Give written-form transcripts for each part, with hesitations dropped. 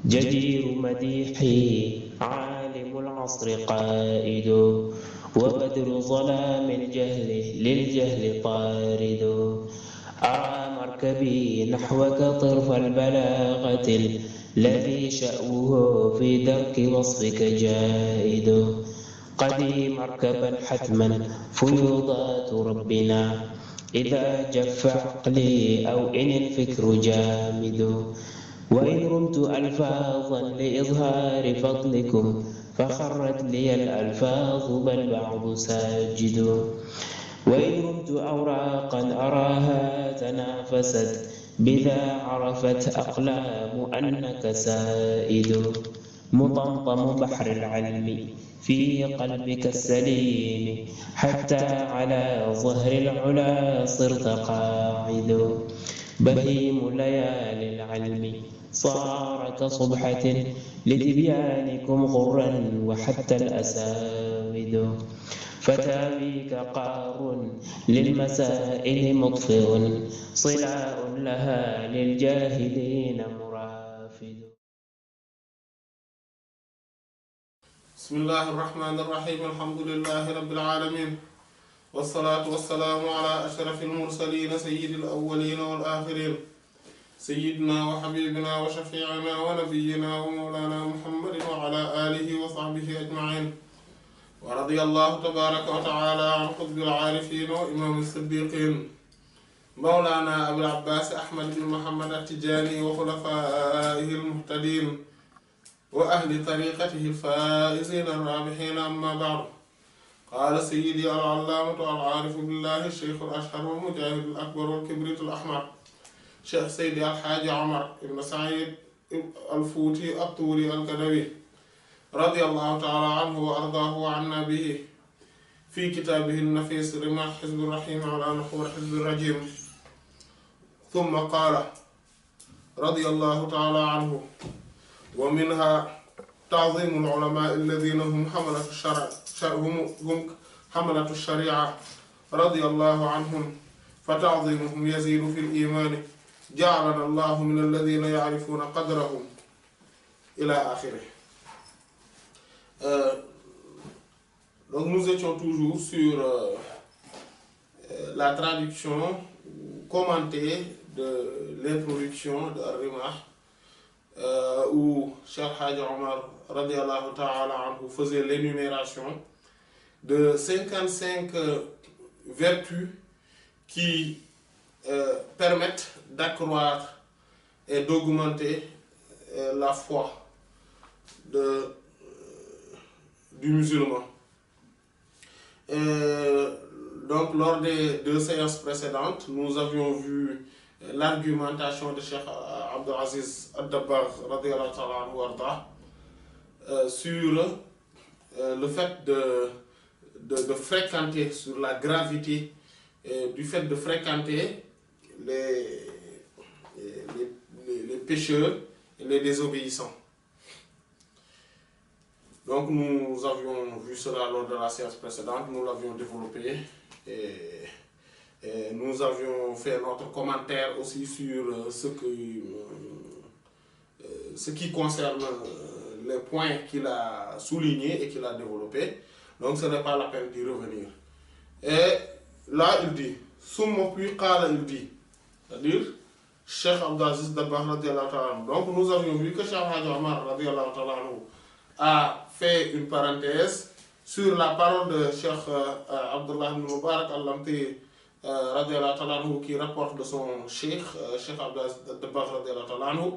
جدير مديحي عالم العصر قائد وبدر ظلام الجهل للجهل طارد أرى مركبي نحوك طرف البلاغة الذي شأوه في درك وصفك جائد قدي مركبا حتما فيوضات ربنا إذا جف عقلي أو إن الفكر جامد وإن رمت ألفاظا لإظهار فضلكم فخرت لي الألفاظ بل بعض ساجد وإن رمت أوراقا أراها تنافست بذا عرفت أقلام أنك سائد مطمطم بحر العلم في قلبك السليم حتى على ظهر العلا صرت قاعد بهيم ليالي العلم صار كصبحة لتبيانكم غرا وحتى الأساود فتاويك قار للمسائل مطفئ صلاء لها للجاهلين مرافد. بسم الله الرحمن الرحيم. الحمد لله رب العالمين، والصلاة والسلام على أشرف المرسلين سيد الأولين والآخرين، سيدنا وحبيبنا وشفيعنا ونبينا ومولانا محمد وعلى آله وصحبه أجمعين. ورضي الله تبارك وتعالى عن قطب العارفين وإمام الصديقين مولانا أبو العباس أحمد بن محمد التجاني وخلفائه المهتدين وأهل طريقته الفائزين الرابحين. أما بعد، قال سيدي العلامة العارف بالله الشيخ الأشهر والمجاهد الأكبر والكبريت الأحمر شيخ سيدي الحاج عمر بن سعيد الفوتي الطوري القدوي رضي الله تعالى عنه وأرضاه وعنا به في كتابه النفيس رماح حزب الرحيم على نحور حزب الرجيم. ثم قال رضي الله تعالى عنه: ومنها تعظيم العلماء الذين هم حملة الشرع هم حملة الشريعة رضي الله عنهم، فتعظيمهم يزيد في الإيمان، جعلنا الله من الذين يعرفون قدرهم إلى آخره. Donc nous étions toujours sur la traduction commentée de l'introduction de Ar-Rimah, où Cheikh Hadj Omar radiallahu ta'ala anhu faisait l'énumération de 55 vertus qui permettent d'accroître et d'augmenter la foi du musulman. Donc lors des 2 séances précédentes, nous avions vu l'argumentation de Cheikh Abdul Aziz Ad-Dabbar radiyallahu ta'ala anhu warda sur le fait de fréquenter, sur la gravité du fait de fréquenter les pécheurs et les désobéissants. Donc nous avions vu cela lors de la séance précédente, nous l'avions développé et nous avions fait notre commentaire aussi sur ce qui concerne les points qu'il a soulignés et qu'il a développés. Donc ce n'est pas la peine d'y revenir. Et là il dit, Summa puis Qala il dit, c'est-à-dire Cheikh Abdelaziz Dabakh radiyallahu ta'ala anhu. Donc nous avions vu que Cheikh Hadj Omar radiyallahu ta'ala anhu a fait une parenthèse sur la parole de Cheikh Abdullah ibn Mubarak al-Lamti radiyallahu ta'ala anhu, qui rapporte de son Cheikh Abdelaziz Dabakh radiyallahu ta'ala anhu.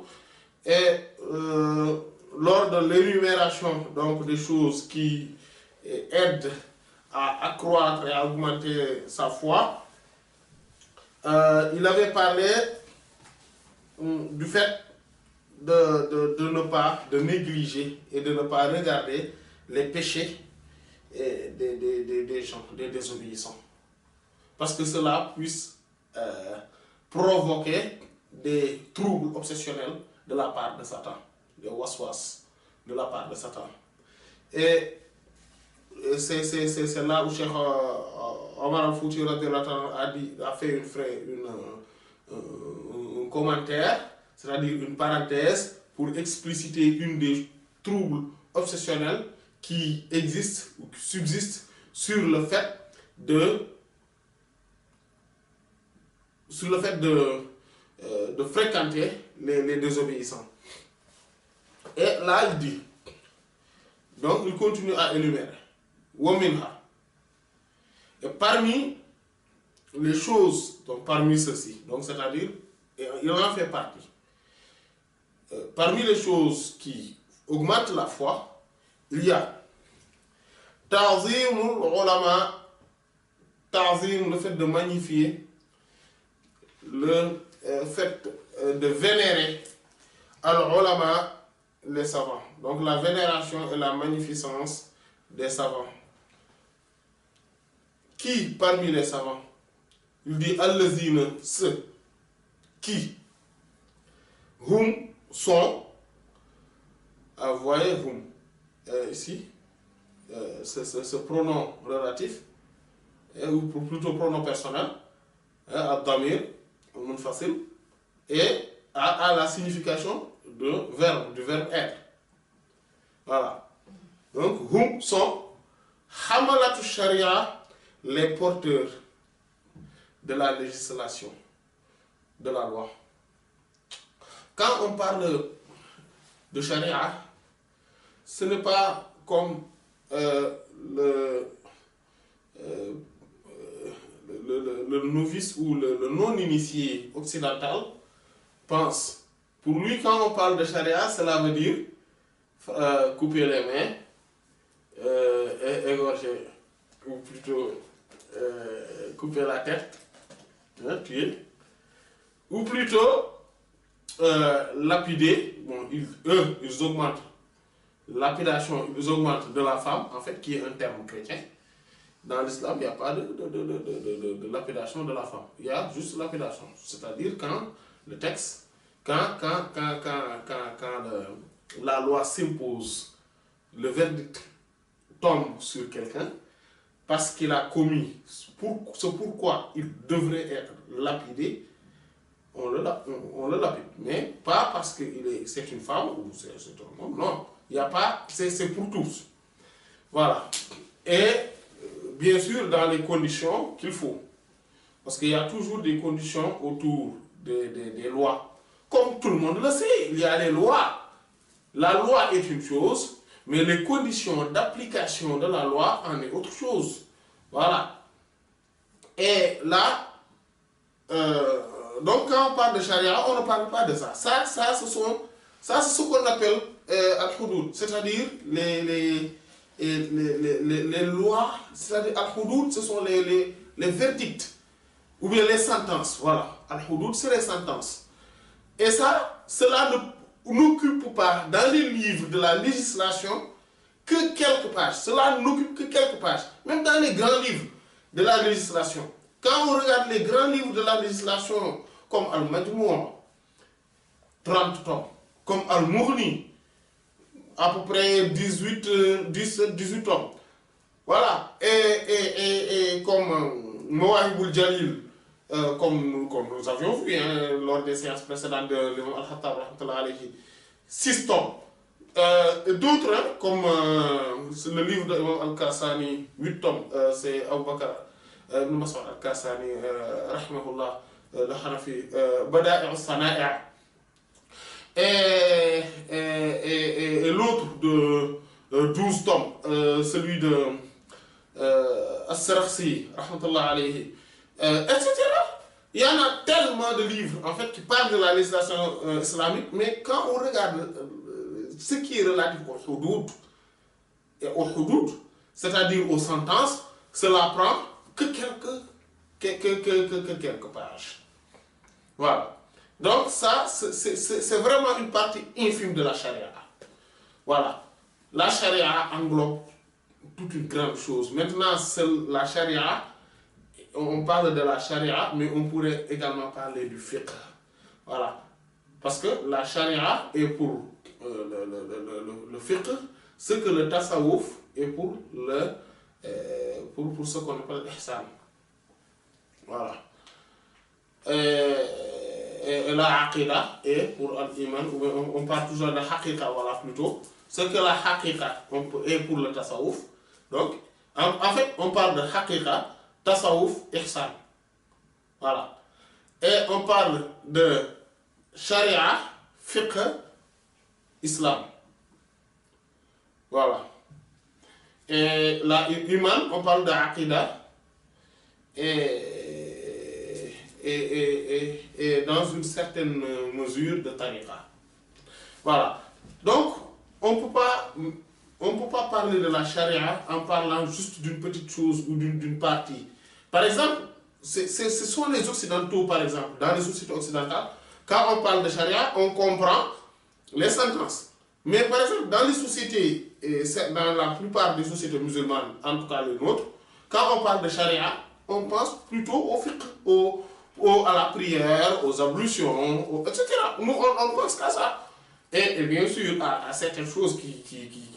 Et lors de l'énumération donc des choses qui aident à accroître et à augmenter sa foi, il avait parlé du fait de ne pas négliger et de ne pas regarder les péchés des gens, des désobéissants, parce que cela puisse provoquer des troubles obsessionnels de la part de Satan, des waswas de la part de Satan. Et c'est là où Cheikh Omar al-Fouti a fait un commentaire, c'est-à-dire une parenthèse, pour expliciter une des troubles obsessionnels qui existent ou qui subsistent sur le fait de fréquenter les désobéissants. Et là, il dit, donc il continue à énumérer, Waminha. Et parmi les choses, donc parmi ceci, donc c'est-à-dire, il en fait partie. Parmi les choses qui augmentent la foi, il y a ta'zimul ulama, ta'zim, le fait de magnifier, le fait de vénérer al-ulama, les savants. Donc la vénération et la magnificence des savants. Qui parmi les savants? Il dit allazina, ceux qui, hum, sont, vous voyez, hum, ici, ce pronom relatif, ou plutôt pronom personnel, ad-damir, munfasil, et a la signification du verbe être. Voilà. Donc, hum sont hamalatu sharia, les porteurs de la législation, de la loi. Quand on parle de charia, ce n'est pas comme le novice ou le non-initié occidental pense. Pour lui, quand on parle de charia, cela veut dire couper les mains, égorger, ou plutôt couper la tête, tuer, ou plutôt lapider. Bon, ils augmentent lapidation, ils augmentent de la femme, en fait, qui est un terme chrétien. Dans l'islam, il n'y a pas de lapidation de la femme. Il y a juste lapidation. C'est-à-dire quand le texte, quand la loi s'impose, le verdict tombe sur quelqu'un, parce qu'il a commis ce pourquoi il devrait être lapidé, on le lapide. Mais pas parce que c'est une femme ou c'est un homme, non. Il n'y a pas, c'est pour tous. Voilà. Et bien sûr, dans les conditions qu'il faut. Parce qu'il y a toujours des conditions autour des lois. Comme tout le monde le sait, il y a les lois. La loi est une chose, mais les conditions d'application de la loi en est autre chose. Voilà. Et là, donc quand on parle de charia, on ne parle pas de ça. Ça c'est ce qu'on appelle al-hudud, c'est-à-dire les lois, c'est-à-dire al-hudud, ce sont les verdicts, ou bien les sentences. Voilà. Al-hudud, c'est les sentences. Et ça, cela n'occupe pas dans les livres de la législation que quelques pages. Cela n'occupe que quelques pages. Même dans les grands livres de la législation. Quand on regarde les grands livres de la législation, comme Al-Majmou', 30 tomes, comme Al-Mughni, à peu près 18 tomes. Voilà. Et comme Mawahibul Jalil, comme nous avions vu lors des séances précédentes de l'imam Al-Khattab, 6 tomes. D'autres, comme le livre de l'imam Al-Kassani, 8 tomes, c'est Abu Bakr ibn Mas'ud Al-Kassani, rahimahullah, le Hanafi, Bada'i' al-Sana'i'. Et l'autre de 12 tomes, celui de As-Sarakhsi, rahmatullah alayhi, etc. Il y en a tellement de livres en fait qui parlent de la législation islamique, mais quand on regarde ce qui est relatif au hudud, c'est-à-dire aux sentences, cela prend que quelques pages. Voilà. Donc ça, c'est vraiment une partie infime de la charia. Voilà. La charia englobe toute une grande chose. Maintenant, la charia, on parle de la charia, mais on pourrait également parler du fiqh. Voilà. Parce que la charia est pour le fiqh, ce que le tasawwuf est pour ce qu'on appelle l'ihsan. Voilà. et la aqidah est pour al-iman, on parle toujours de haqiqa, voilà plutôt. Ce que la haqiqa est pour le tasawuf. Donc, en fait, on parle de haqiqa, tasawuf, ihsan. Voilà. Et on parle de sharia, fiqh, islam. Voilà. Et la iman, on parle de aqidah et dans une certaine mesure de tariqa. Voilà. Donc, on peut pas parler de la charia en parlant juste d'une petite chose ou d'une partie. Par exemple, ce sont les Occidentaux, par exemple, dans les sociétés occidentales, quand on parle de charia, on comprend les sentences. Mais par exemple, dans les sociétés, dans la plupart des sociétés musulmanes, en tout cas les nôtres, quand on parle de charia, on pense plutôt au fiqh, à la prière, aux ablutions, etc. Nous, on pense qu'à ça. Et bien sûr, à certaines choses qui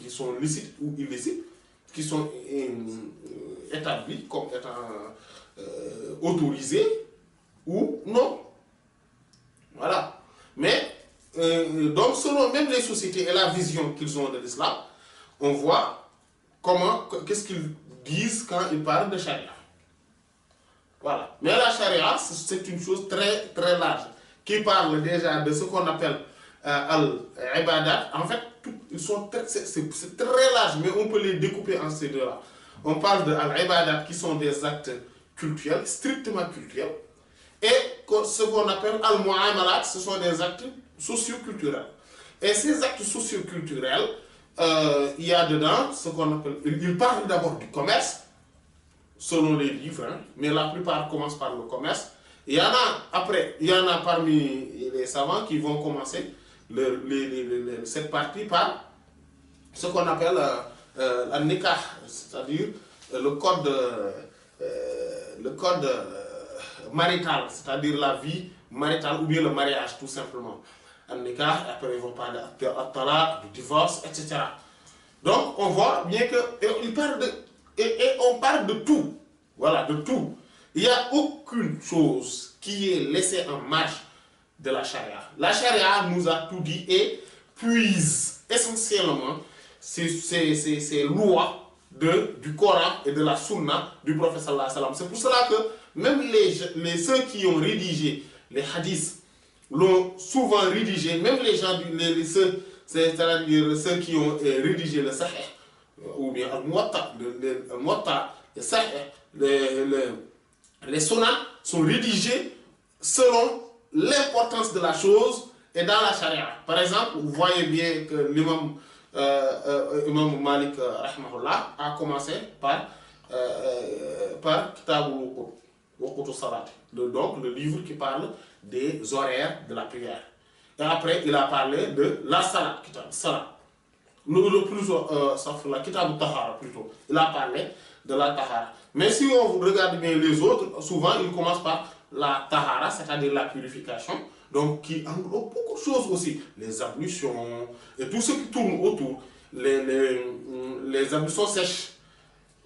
sont licites ou illicites, qui sont établies comme étant autorisées ou non. Voilà. Mais, donc, selon même les sociétés et la vision qu'ils ont de l'islam, on voit qu'est-ce qu'ils disent quand ils parlent de charia. Voilà. Mais la charia, c'est une chose très, très large, qui parle déjà de ce qu'on appelle al-ibadat. En fait, c'est très large, mais on peut les découper en ces deux-là. On parle de al-ibadat, qui sont des actes cultuels, strictement cultuels, et ce qu'on appelle al-mu'amalat, ce sont des actes socio-culturels. Et ces actes socio-culturels, il y a dedans ce qu'on appelle... Il parle d'abord du commerce, selon les livres, hein, mais la plupart commencent par le commerce. Il y en a parmi les savants qui vont commencer cette partie par ce qu'on appelle la nikah, c'est-à-dire le code marital, c'est-à-dire la vie maritale ou bien le mariage tout simplement. Un nikah, après ils vont parler de talaq, du divorce, etc. Donc on voit bien qu'il parle de... Et on parle de tout. Voilà, de tout. Il n'y a aucune chose qui est laissée en marge de la charia. La charia nous a tout dit et puise essentiellement ces lois du Coran et de la Sunna du prophète sallallahu alayhi wa sallam. C'est pour cela que même ceux qui ont rédigé les hadiths l'ont souvent rédigé, même les gens, c'est-à-dire ceux qui ont rédigé le Sahih, ou bien al-Muwatta, le Sahih, les Sunan sont rédigés selon l'importance de la chose et dans la charia. Par exemple, vous voyez bien que l'imam Imam Malik rahimahullah a commencé par Kitab al-Wuqut Salat, donc le livre qui parle des horaires de la prière. Et après, il a parlé de la salat, Kitab Salat. Le plus, sauf la Kitab al-Tahara plutôt. Il a parlé de la Tahara. Mais si on regarde bien les autres, souvent ils commencent par la Tahara, c'est-à-dire la purification, donc qui englobe beaucoup de choses aussi. Les ablutions et tout ce qui tourne autour. Les ablutions sèches,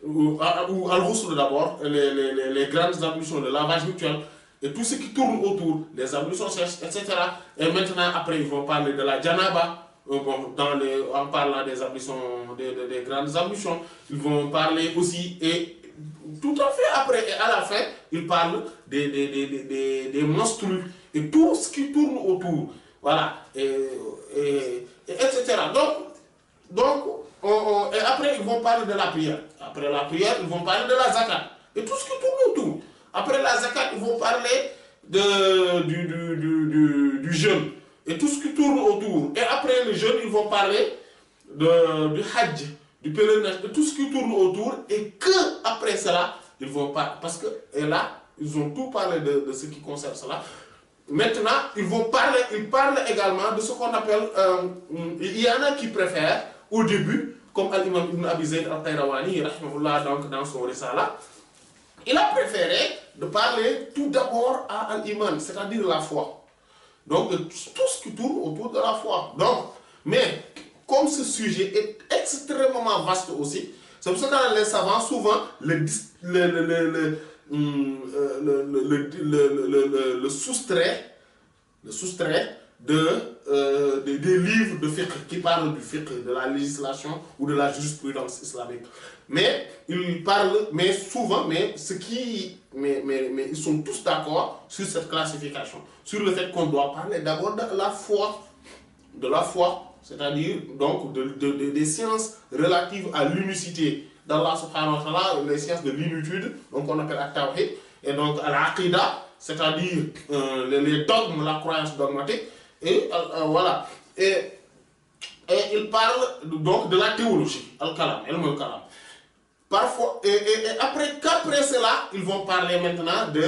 ou al-ghusl d'abord, les grandes ablutions, le lavage rituel, et tout ce qui tourne autour, les ablutions sèches, etc. Et maintenant, après, ils vont parler de la janaba, en parlant des ablutions, des grandes ablutions. Ils vont parler aussi, et tout à fait après, et à la fin, ils parlent des menstrues, et tout ce qui tourne autour. Voilà, etc. Et après, ils vont parler de la prière. Après la prière, ils vont parler de la zakat. Et tout ce qui tourne autour. Après la zakat, ils vont parler du jeûne. Et tout ce qui tourne autour. Et après le jeûne, ils vont parler du hajj, du pèlerinage, de tout ce qui tourne autour. Et que après cela, ils vont parler. Parce que et là, ils ont tout parlé de ce qui concerne cela. Maintenant, ils parlent également de ce qu'on appelle... il y en a qui préfèrent, au début, comme Al-Imam Ibn Abi Zayd al-Qayrawani, donc dans son Risala, il a préféré de parler tout d'abord à Al-Iman, c'est-à-dire la foi. Donc, tout ce qui tourne autour de la foi. Donc, mais, comme ce sujet est extrêmement vaste aussi, c'est pour ça que les savants, souvent, le soustraient le soustrait des livres de fiqh qui parlent du fiqh, de la législation ou de la jurisprudence islamique. Mais ils parlent, mais souvent, mais ils sont tous d'accord sur cette classification, sur le fait qu'on doit parler d'abord de la foi, c'est-à-dire donc des sciences relatives à l'unicité d'Allah subhanahu wa ta'ala, les sciences de l'inutude, donc on appelle at-tawhid, et donc à l'aqidah, c'est-à-dire les dogmes, la croyance dogmatique, et voilà. Et il parle donc de la théologie, al-kalam, al-kalam. Parfois, qu'après cela, ils vont parler maintenant de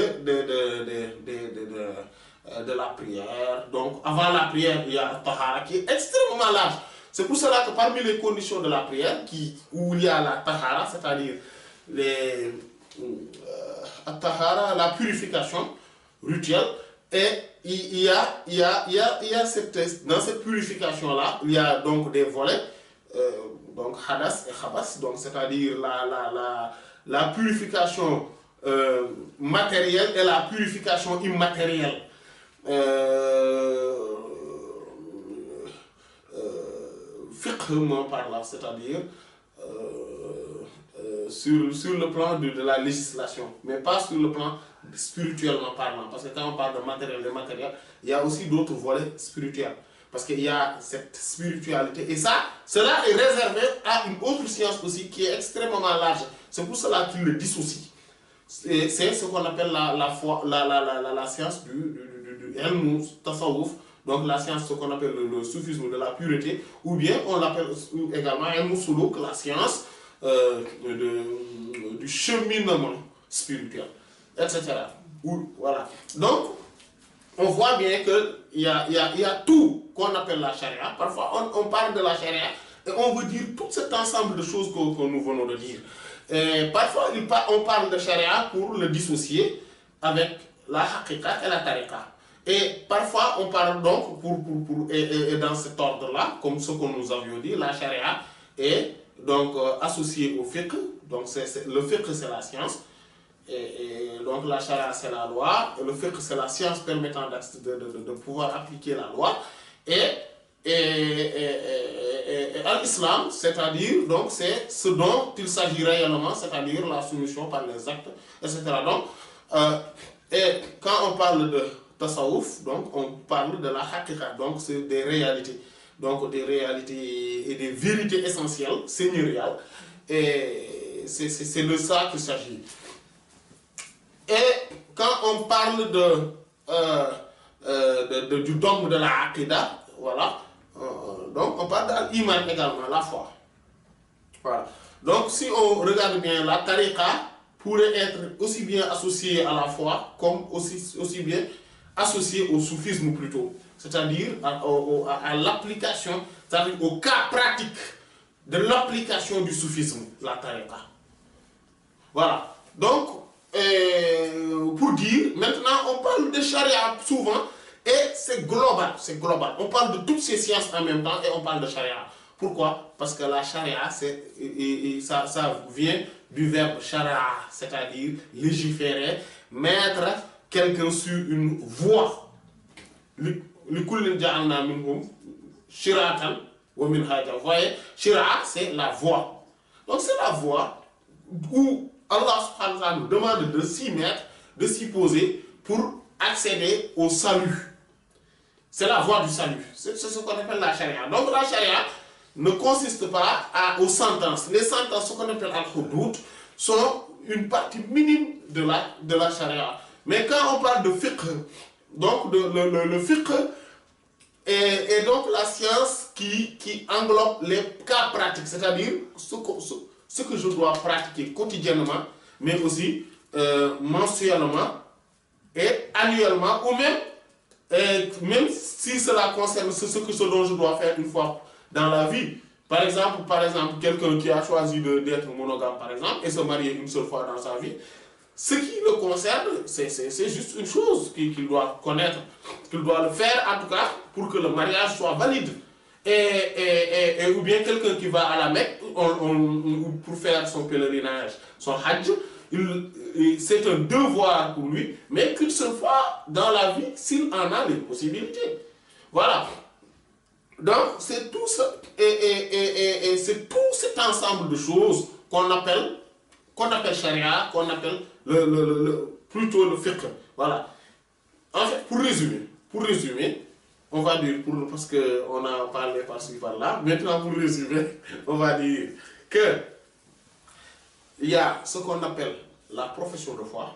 la prière. Donc, avant la prière, il y a le tahara qui est extrêmement large. C'est pour cela que parmi les conditions de la prière, où il y a la tahara, c'est-à-dire la purification rituelle, et dans cette purification-là, il y a donc des volets, donc hadas et khabas, donc c'est-à-dire la purification matérielle et la purification immatérielle. Fiqhement parlant, c'est-à-dire sur le plan de la législation, mais pas sur le plan spirituellement parlant, parce que quand on parle de matériel, il y a aussi d'autres volets spirituels, parce qu'il y a cette spiritualité, et cela est réservé à une autre science aussi qui est extrêmement large. C'est pour cela qu'il le dissocie. C'est ce qu'on appelle la science du ilm tasawwuf, donc la science, ce qu'on appelle le soufisme de la pureté, ou bien on l'appelle également ilm suluk, la science du cheminement spirituel, etc. Voilà. Donc, on voit bien qu'il y a tout qu'on appelle la charia. Parfois, on parle de la charia et on veut dire tout cet ensemble de choses que nous venons de dire. Et parfois, on parle de charia pour le dissocier avec la haqiqa et la tariqa. Et parfois, on parle donc, et dans cet ordre-là, comme ce que nous avions dit, la charia est donc associée au fiqh. Donc, le fiqh, c'est la science. Et donc, la charia, c'est la loi. Et le fiqh, c'est la science permettant de pouvoir appliquer la loi. Et l'islam, c'est-à-dire, donc, c'est ce dont il s'agit réellement, c'est-à-dire la soumission par les actes, etc. Donc, et quand on parle de tasawwuf, donc, on parle de la haqiqa, donc, c'est des réalités. Donc, des réalités et des vérités essentielles, seigneuriales. Et c'est de ça qu'il s'agit. Et quand on parle du dogme de la aqidah, voilà, donc on parle de l'iman également, la foi. Voilà. Donc si on regarde bien, la tariqa pourrait être aussi bien associée à la foi, comme aussi bien associée au soufisme plutôt. C'est-à-dire à l'application, c'est-à-dire au cas pratique de l'application du soufisme, la tariqa. Voilà. Donc, pour dire, maintenant on parle de charia souvent, et c'est global, On parle de toutes ces sciences en même temps et on parle de charia. Pourquoi? Parce que la charia, ça vient du verbe shara, c'est-à-dire légiférer, mettre quelqu'un sur une voie. Vous voyez, shira, c'est la voie. Donc c'est la voie où Allah subhanahu wa ta'ala nous demande de s'y mettre, de s'y poser pour accéder au salut. C'est la voie du salut. C'est ce qu'on appelle la charia. Donc la charia ne consiste pas aux sentences. Les sentences, ce qu'on appelle al-hudud, sont une partie minime de la charia. Mais quand on parle de fiqh, donc le fiqh est donc la science qui englobe les cas pratiques, c'est-à-dire ce que je dois pratiquer quotidiennement, mais aussi mensuellement et annuellement, ou même si cela concerne ce dont je dois faire une fois dans la vie. Par exemple, quelqu'un qui a choisi d'être monogame, par exemple, et se marier une seule fois dans sa vie, ce qui le concerne, c'est juste une chose qu'il doit connaître, qu'il doit le faire, en tout cas, pour que le mariage soit valide. Ou bien quelqu'un qui va à la Mecque pour faire son pèlerinage, son hajj, c'est un devoir pour lui, mais qu'une seule fois dans la vie, s'il en a les possibilités. Voilà. Donc, c'est tout ça, et c'est tout cet ensemble de choses qu'on appelle charia, qu'on appelle plutôt le fiqh. Voilà. En fait, pour résumer, on va dire, parce qu'on a parlé par-ci par-là, maintenant pour résumer, on va dire que il y a ce qu'on appelle la profession de foi,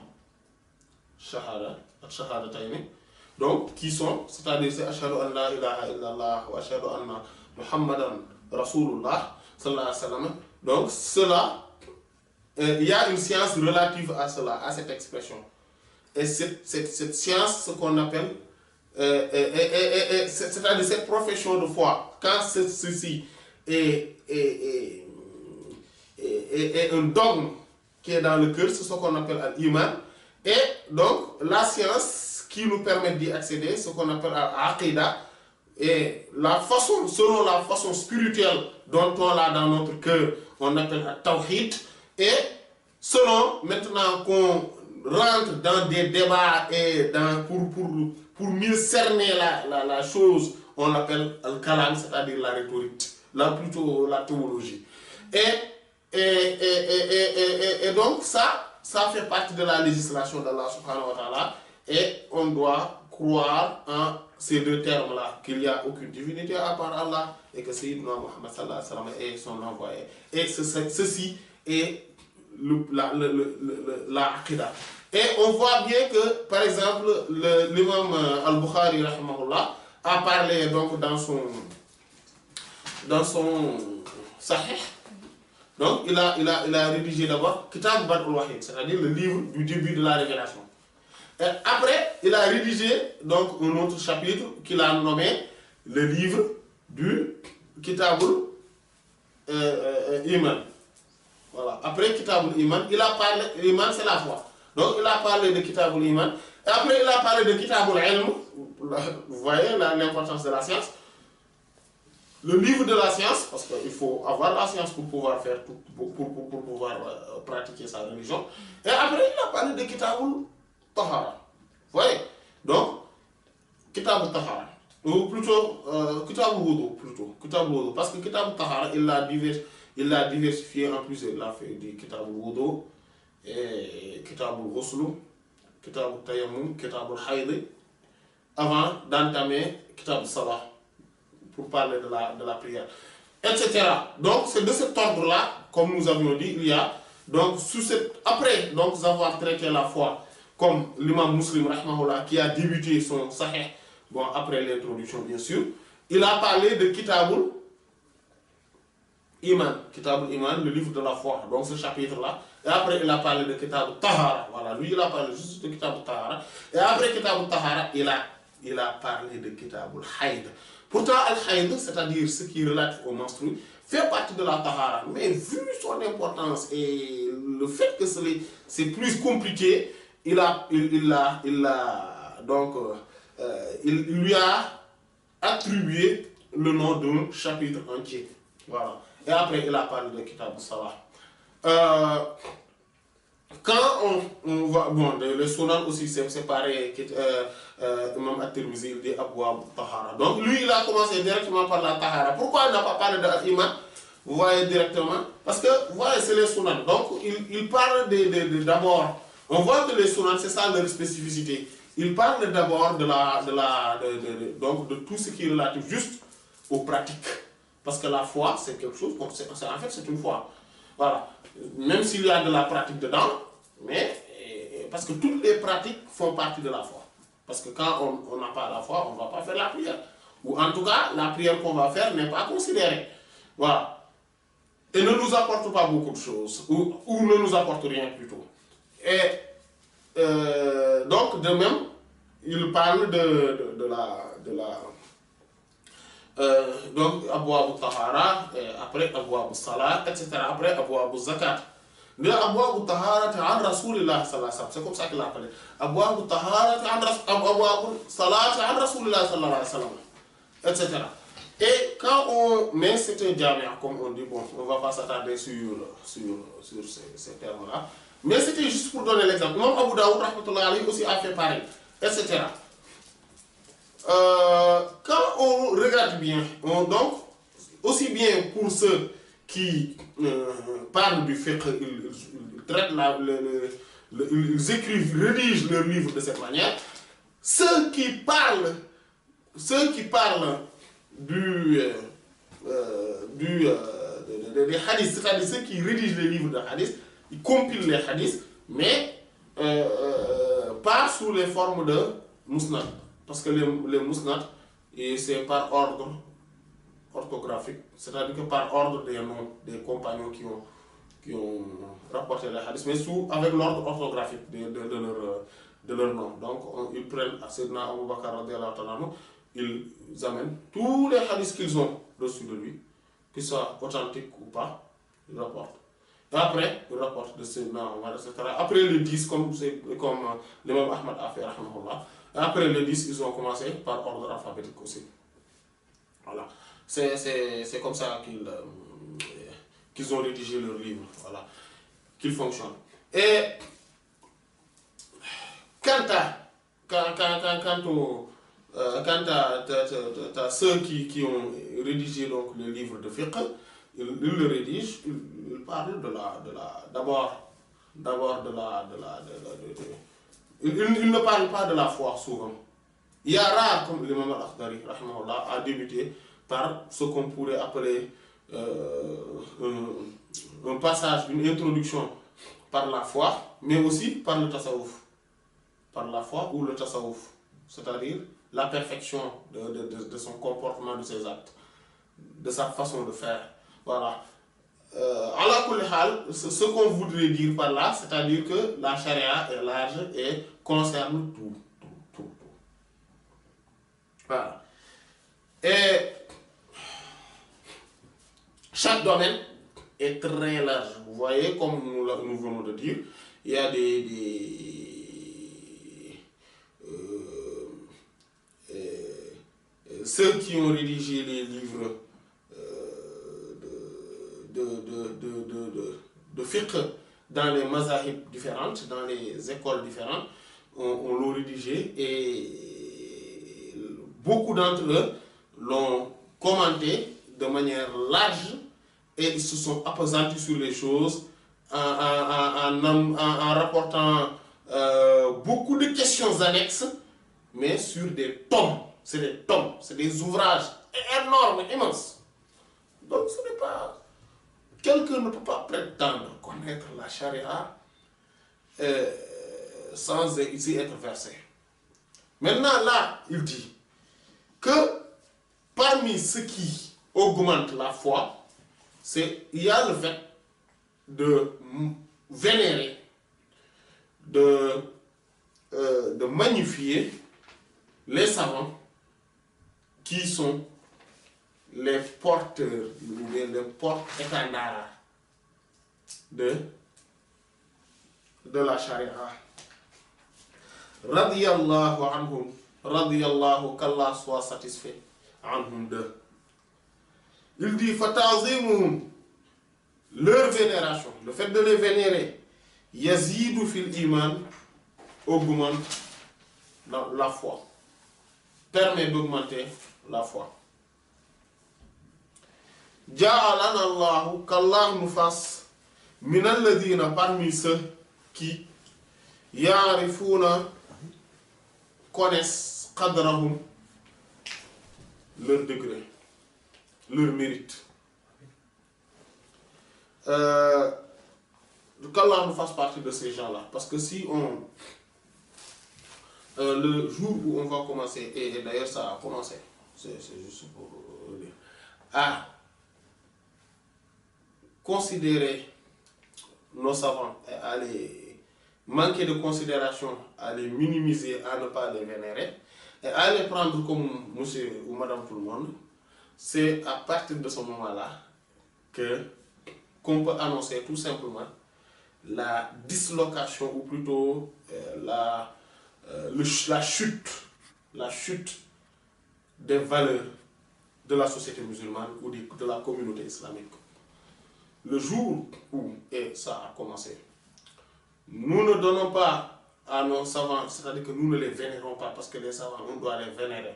shahada, shahadatayn, donc qui sont, c'est-à-dire c'est ashhadu an la ilaha illallah wa ashhadu anna muhammadan rasulullah sallallahu alayhi wa sallam. Donc cela, il y a une science relative à cela, à cette expression. Et cette science, ce qu'on appelle, c'est-à-dire cette profession de foi, quand ceci est un dogme qui est dans le cœur, c'est ce qu'on appelle l'iman. Et donc, la science qui nous permet d'y accéder, ce qu'on appelle l'aqidah, et selon la façon spirituelle dont on l'a dans notre cœur, on appelle la tawhid. Et selon, maintenant qu'on rentre dans des débats et pour mieux cerner la chose, on l'appelle al-kalam, c'est-à-dire la rhétorique, plutôt la théologie. Et donc ça fait partie de la législation d'Allah subhanahu wa ta'ala, et on doit croire en ces deux termes-là, qu'il n'y a aucune divinité à part Allah, et que Sayyidina Muhammad sallallahu alayhi wa sallam est son envoyé. Et ceci est la aqidah. Et on voit bien que, par exemple, l'imam al-Bukhari rahimahullah a parlé donc dans son Sahih. Donc il a rédigé d'abord Kitab Bad'ul Wahyi, c'est-à-dire le livre du début de la révélation. Et après, il a rédigé donc un autre chapitre qu'il a nommé le livre du Kitabul Iman. Voilà. Après Kitabul Iman, il a parlé, Iman c'est la foi. Donc il a parlé de Kitabul Iman. Et après il a parlé de Kitabul Ilm. Vous voyez l'importance de la science. Le livre de la science, parce qu'il faut avoir la science pour pouvoir faire tout, pour pouvoir pratiquer sa religion. Et après il a parlé de Kitabul Tahara. Vous voyez. Donc, Kitabul Tahara. Ou plutôt, Kitabul Wudu, plutôt. Kitabul Wudu. Parce que Kitabul Tahara, il l'a diversifié en plusieurs. Il a fait du Kitabul Wudu, et Kitabul Ghuslu, Kitabul Tayammum, Kitabul Hayd, avant d'entamer Kitabul Salah, pour parler de la prière, etc. Donc, c'est de cet ordre-là, comme nous avions dit, il y a, donc, après donc, avoir traité la foi, comme l'imam Muslim, rahimahullah, qui a débuté son Sahih, bon, après l'introduction, bien sûr, il a parlé de Kitabul Iman, le livre de la foi, donc ce chapitre-là. Et après, il a parlé de Kitabul Tahara. Voilà, lui, il a parlé juste de Kitabul Tahara. Et après Kitabul Tahara, il a parlé de Kitabul Hayd. Pourtant, Al-Hayd, c'est-à-dire ce qui est relatif au menstru, fait partie de la Tahara. Mais vu son importance et le fait que c'est plus compliqué, il lui a attribué le nom d'un chapitre entier. Voilà. Et après, il a parlé de Kitab al-Salah. Quand on va, bon, les Sunan aussi, c'est séparé, Imam At-Tirmidhi, il dit Abwab Tahara. Donc lui, il a commencé directement par la Tahara. Pourquoi il n'a pas parlé de l'Iman? Vous voyez directement. Parce que, vous voyez, c'est les Sunan. Donc, il parle d'abord. On voit que les Sunan, c'est ça leur spécificité. Il parle d'abord donc de tout ce qui est relatif juste aux pratiques. Parce que la foi, c'est quelque chose, en fait, c'est une foi. Voilà. Même s'il y a de la pratique dedans, mais parce que toutes les pratiques font partie de la foi. Parce que quand on n'a pas la foi, on ne va pas faire la prière. Ou en tout cas, la prière qu'on va faire n'est pas considérée. Voilà. Et ne nous apporte pas beaucoup de choses. Ou ne nous apporte rien plutôt. Et donc, de même, il parle donc, Abwab al-Tahara, après Abwab al-Salat, etc. Après Abwab al-Zakat. Mais Abwab al-Tahara, an Rasulillah sallallahu alayhi wa sallam. C'est comme ça qu'il l'a appelé. Abwab al-Tahara, Abwab al-Salat, an Rasulillah sallallahu alayhi wa sallam. Etc. Et quand mais c'est un jami'a, comme on dit, bon, on ne va pas s'attarder sur ces termes-là. Mais c'était juste pour donner l'exemple. Imam Abu Daoud rahmatullah alayhi aussi a fait pareil, etc. Quand on regarde bien, donc, aussi bien pour ceux qui parlent du fiqh, ils traitent ils écrivent, rédigent leurs livres de cette manière. Ceux qui parlent des hadiths, c'est-à-dire ceux qui rédigent les livres de hadiths, ils compilent les hadiths, mais pas sous les formes de musnad. Parce que les musnad, c'est par ordre orthographique, c'est-à-dire que par ordre des noms des compagnons qui ont rapporté les hadiths, mais avec l'ordre orthographique de leur nom. Donc ils prennent Sayyidina Abu Bakr radiyallahu ta'ala anhu, ils amènent tous les hadiths qu'ils ont reçus de lui, qu'ils soient authentiques ou pas, ils rapportent. Et après, ils rapportent de Sayyidina Omar, etc. Après les 10, comme l'imam Ahmad a fait, rahimahullah. Après les 10, ils ont commencé par ordre alphabétique aussi. Voilà. C'est comme ça qu'ils ont rédigé leur livre, voilà, qu'ils fonctionnent. Et quant à ceux qui ont rédigé donc le livre de fiqh, ils le rédigent, ils parlent d'abord ils ne parlent pas de la foi souvent. Il y a rare, comme l'imam al-Akhdari rahimahullah a débuté par ce qu'on pourrait appeler un passage, une introduction par la foi, mais aussi par le tasawwuf. Par la foi ou le tasawwuf, c'est-à-dire la perfection de son comportement, de ses actes, de sa façon de faire. Voilà. Ala kulli hal, ce qu'on voudrait dire par là, c'est-à-dire que la charia est large et concerne tout. Voilà. Et chaque domaine est très large. Vous voyez, comme nous venons de dire, il y a ceux qui ont rédigé les livres de fiqh dans les mazahib différentes, dans les écoles différentes, on l'a rédigé et beaucoup d'entre eux l'ont commenté de manière large et ils se sont appesantis sur les choses en rapportant beaucoup de questions annexes, mais sur des tomes. C'est des tomes, c'est des ouvrages énormes, immenses. Donc ce n'est pas... Quelqu'un ne peut pas prétendre connaître la charia sans y être versé. Maintenant, là, il dit que parmi ce qui augmente la foi, il y a le fait de vénérer, de magnifier les savants qui sont les porteurs, les porte-étendards de la charia. Radiyallahu anhum, radiyallahu qu'Allah soit satisfait anhum d'eux. Il dit fata'zimuhum, leur vénération, le fait de les vénérer, yazidu fil iman, augmente la foi, permet d'augmenter la foi. Ja'alana Allahu, qu'Allah nous fasse minal ladina, parmi ceux qui ya'rifuna, connaissent qadrahum, leur degré, leur mérite. Qu'Allah nous fasse partie de ces gens-là. Parce que si le jour où on va commencer, et d'ailleurs ça a commencé, c'est juste pour dire, à considérer nos savants, à les manquer de considération, à les minimiser, à ne pas les vénérer, et à les prendre comme monsieur ou madame tout le monde, c'est à partir de ce moment-là qu'on peut annoncer tout simplement la dislocation, ou plutôt la chute des valeurs de la société musulmane ou de la communauté islamique. Le jour où, et ça a commencé, Nous ne donnons pas à nos savants, c'est-à-dire que nous ne les vénérons pas, parce que les savants, on doit les vénérer.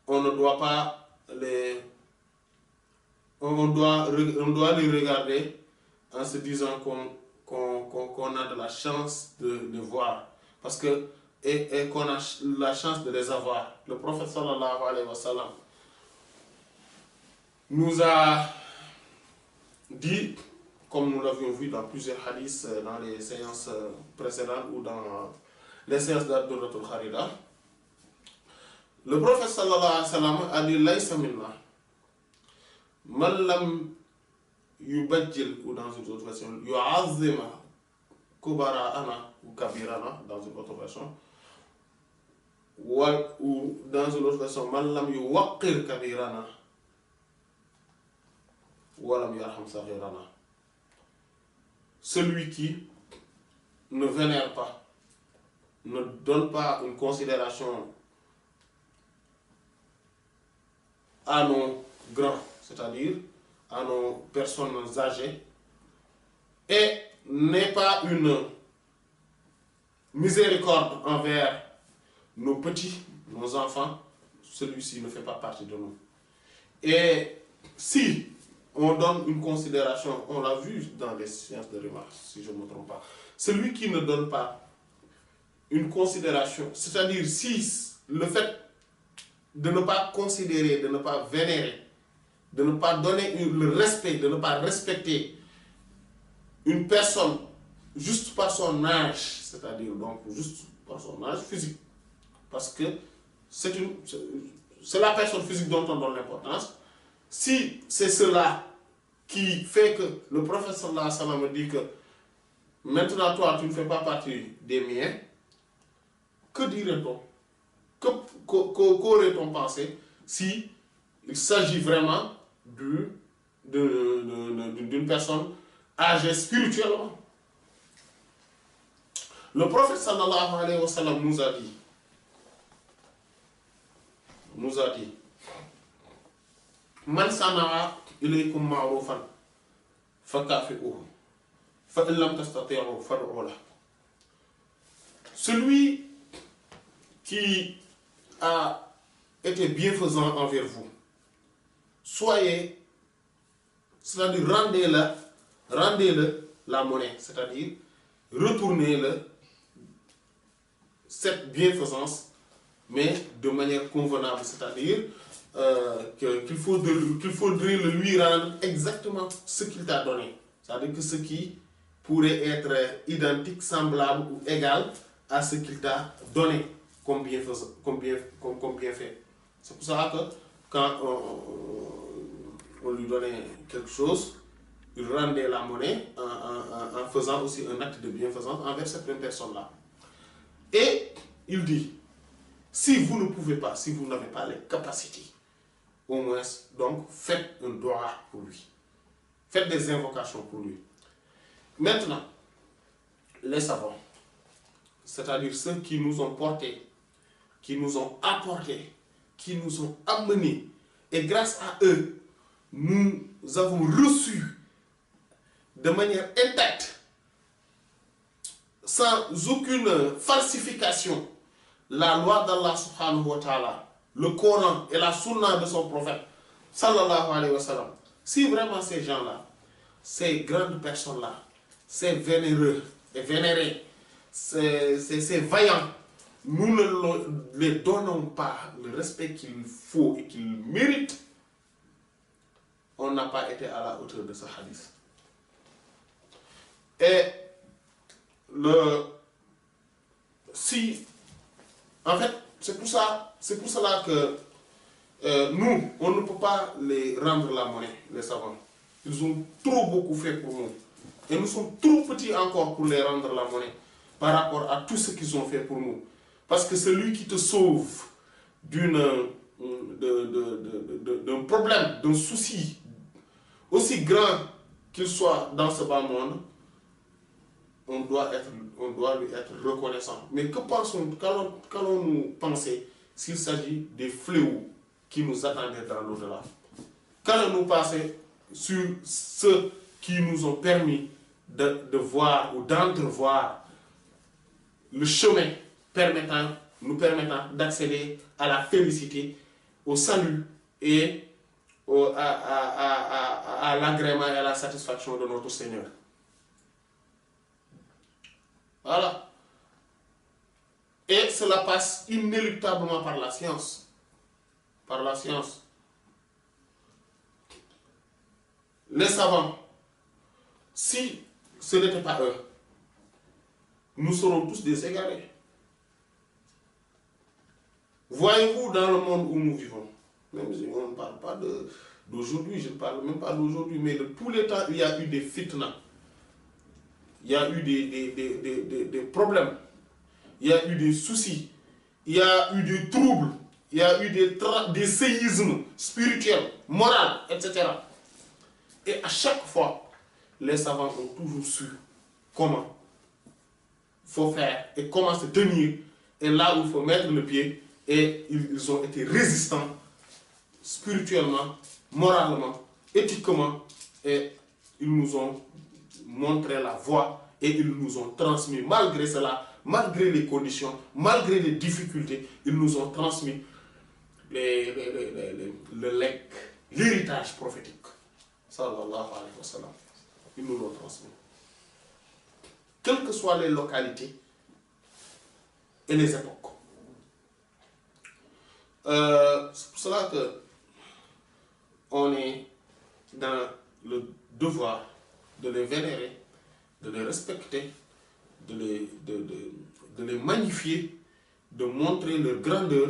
On ne doit pas les... On doit les regarder en se disant qu'on a de la chance de les voir. Parce que, et qu'on a la chance de les avoir. Le prophète sallallahu alayhi wa sallam nous a dit, comme nous l'avions vu dans plusieurs hadiths, dans les séances précédentes ou dans les séances d'Abdurratul Kharida, le prophète sallallahu alayhi wa sallam a dit Laysa minna man lam yubajjil, ou dans une autre version, yu'azzima kubara'ana ou kabirana, dans une autre version, ou dans une autre version, man lam yuwaqqir kabirana wa lam yarham saghirana. Celui qui ne vénère pas, ne donne pas une considération à nos grands, c'est-à-dire à nos personnes âgées, et n'est pas une miséricorde envers nos petits, nos enfants, celui-ci ne fait pas partie de nous. Et si on donne une considération, on l'a vu dans les sciences de remarque, si je ne me trompe pas, celui qui ne donne pas une considération, c'est-à-dire si le fait de ne pas considérer, de ne pas vénérer, de ne pas donner le respect, de ne pas respecter une personne juste par son âge, c'est-à-dire donc juste par son âge physique, parce que c'est la personne physique dont on donne l'importance. Si c'est cela qui fait que le prophète sallallahu alayhi wa sallam me dit que maintenant toi tu ne fais pas partie des miens, que dirait-on? Qu'aurait-on pensé si il s'agit vraiment d'une personne âgée spirituellement? Le prophète sallallahu alayhi wa sallam nous a dit Man sana'a ilaykum ma'rufan fakafi'uhu fa in lam tastati'u fad'u lahu. Celui qui a été bienfaisant envers vous, soyez, c'est-à-dire rendez-le la monnaie, c'est-à-dire retournez-le cette bienfaisance, mais de manière convenable, c'est-à-dire qu'il faudrait le lui rendre exactement ce qu'il t'a donné, c'est-à-dire que ce qui pourrait être identique, semblable ou égal à ce qu'il t'a donné comme bienfait. C'est pour ça que quand on lui donnait quelque chose, il rendait la monnaie en faisant aussi un acte de bienfaisance envers cette même personne-là. Et il dit, si vous ne pouvez pas, si vous n'avez pas les capacités, au moins, donc faites un dua pour lui. Faites des invocations pour lui. Maintenant, les savants, c'est-à-dire ceux qui nous ont portés, qui nous ont apportés, qui nous ont amenés, et grâce à eux, nous avons reçu de manière intacte, sans aucune falsification, la loi d'Allah subhanahu wa ta'ala, le Coran et la sunna de son prophète, sallallahu alayhi wa sallam. Si vraiment ces gens-là, ces grandes personnes-là, ces vénéreux et vénérés, ces vaillants, nous ne les donnons pas le respect qu'il faut et qu'ils méritent, on n'a pas été à la hauteur de ce hadith. Et en fait, c'est pour cela que nous, on ne peut pas les rendre la monnaie, les savants. Ils ont trop beaucoup fait pour nous. Et nous sommes trop petits encore pour les rendre la monnaie par rapport à tout ce qu'ils ont fait pour nous. Parce que celui qui te sauve d'un problème, d'un souci, aussi grand qu'il soit dans ce bas monde, on doit lui être reconnaissant. Mais qu'allons-nous penser s'il s'agit des fléaux qui nous attendaient dans l'au-delà? Qu'allons-nous penser sur ceux qui nous ont permis de voir ou d'entrevoir le chemin nous permettant d'accéder à la félicité, au salut et à l'agrément et à la satisfaction de notre Seigneur. Voilà. Et cela passe inéluctablement par la science. Par la science. Les savants, si ce n'était pas eux, nous serons tous des égarés. Voyez-vous dans le monde où nous vivons, même si on ne parle pas d'aujourd'hui, je ne parle même pas d'aujourd'hui, mais de tous les temps, il y a eu des fitnas, il y a eu des problèmes, il y a eu des soucis, il y a eu des troubles, il y a eu des séismes spirituels, moraux, etc. Et à chaque fois, les savants ont toujours su comment il faut faire et comment se tenir, et là où il faut mettre le pied. Et ils ont été résistants spirituellement, moralement, éthiquement, et ils nous ont montré la voie et ils nous ont transmis, malgré cela, malgré les conditions, malgré les difficultés, ils nous ont transmis le legs, l'héritage prophétique. Sallallahu alayhi wa sallam. Ils nous l'ont transmis. Quelles que soient les localités et les époques. C'est pour cela que on est dans le devoir de les vénérer, de les respecter, de les magnifier, de montrer leur grandeur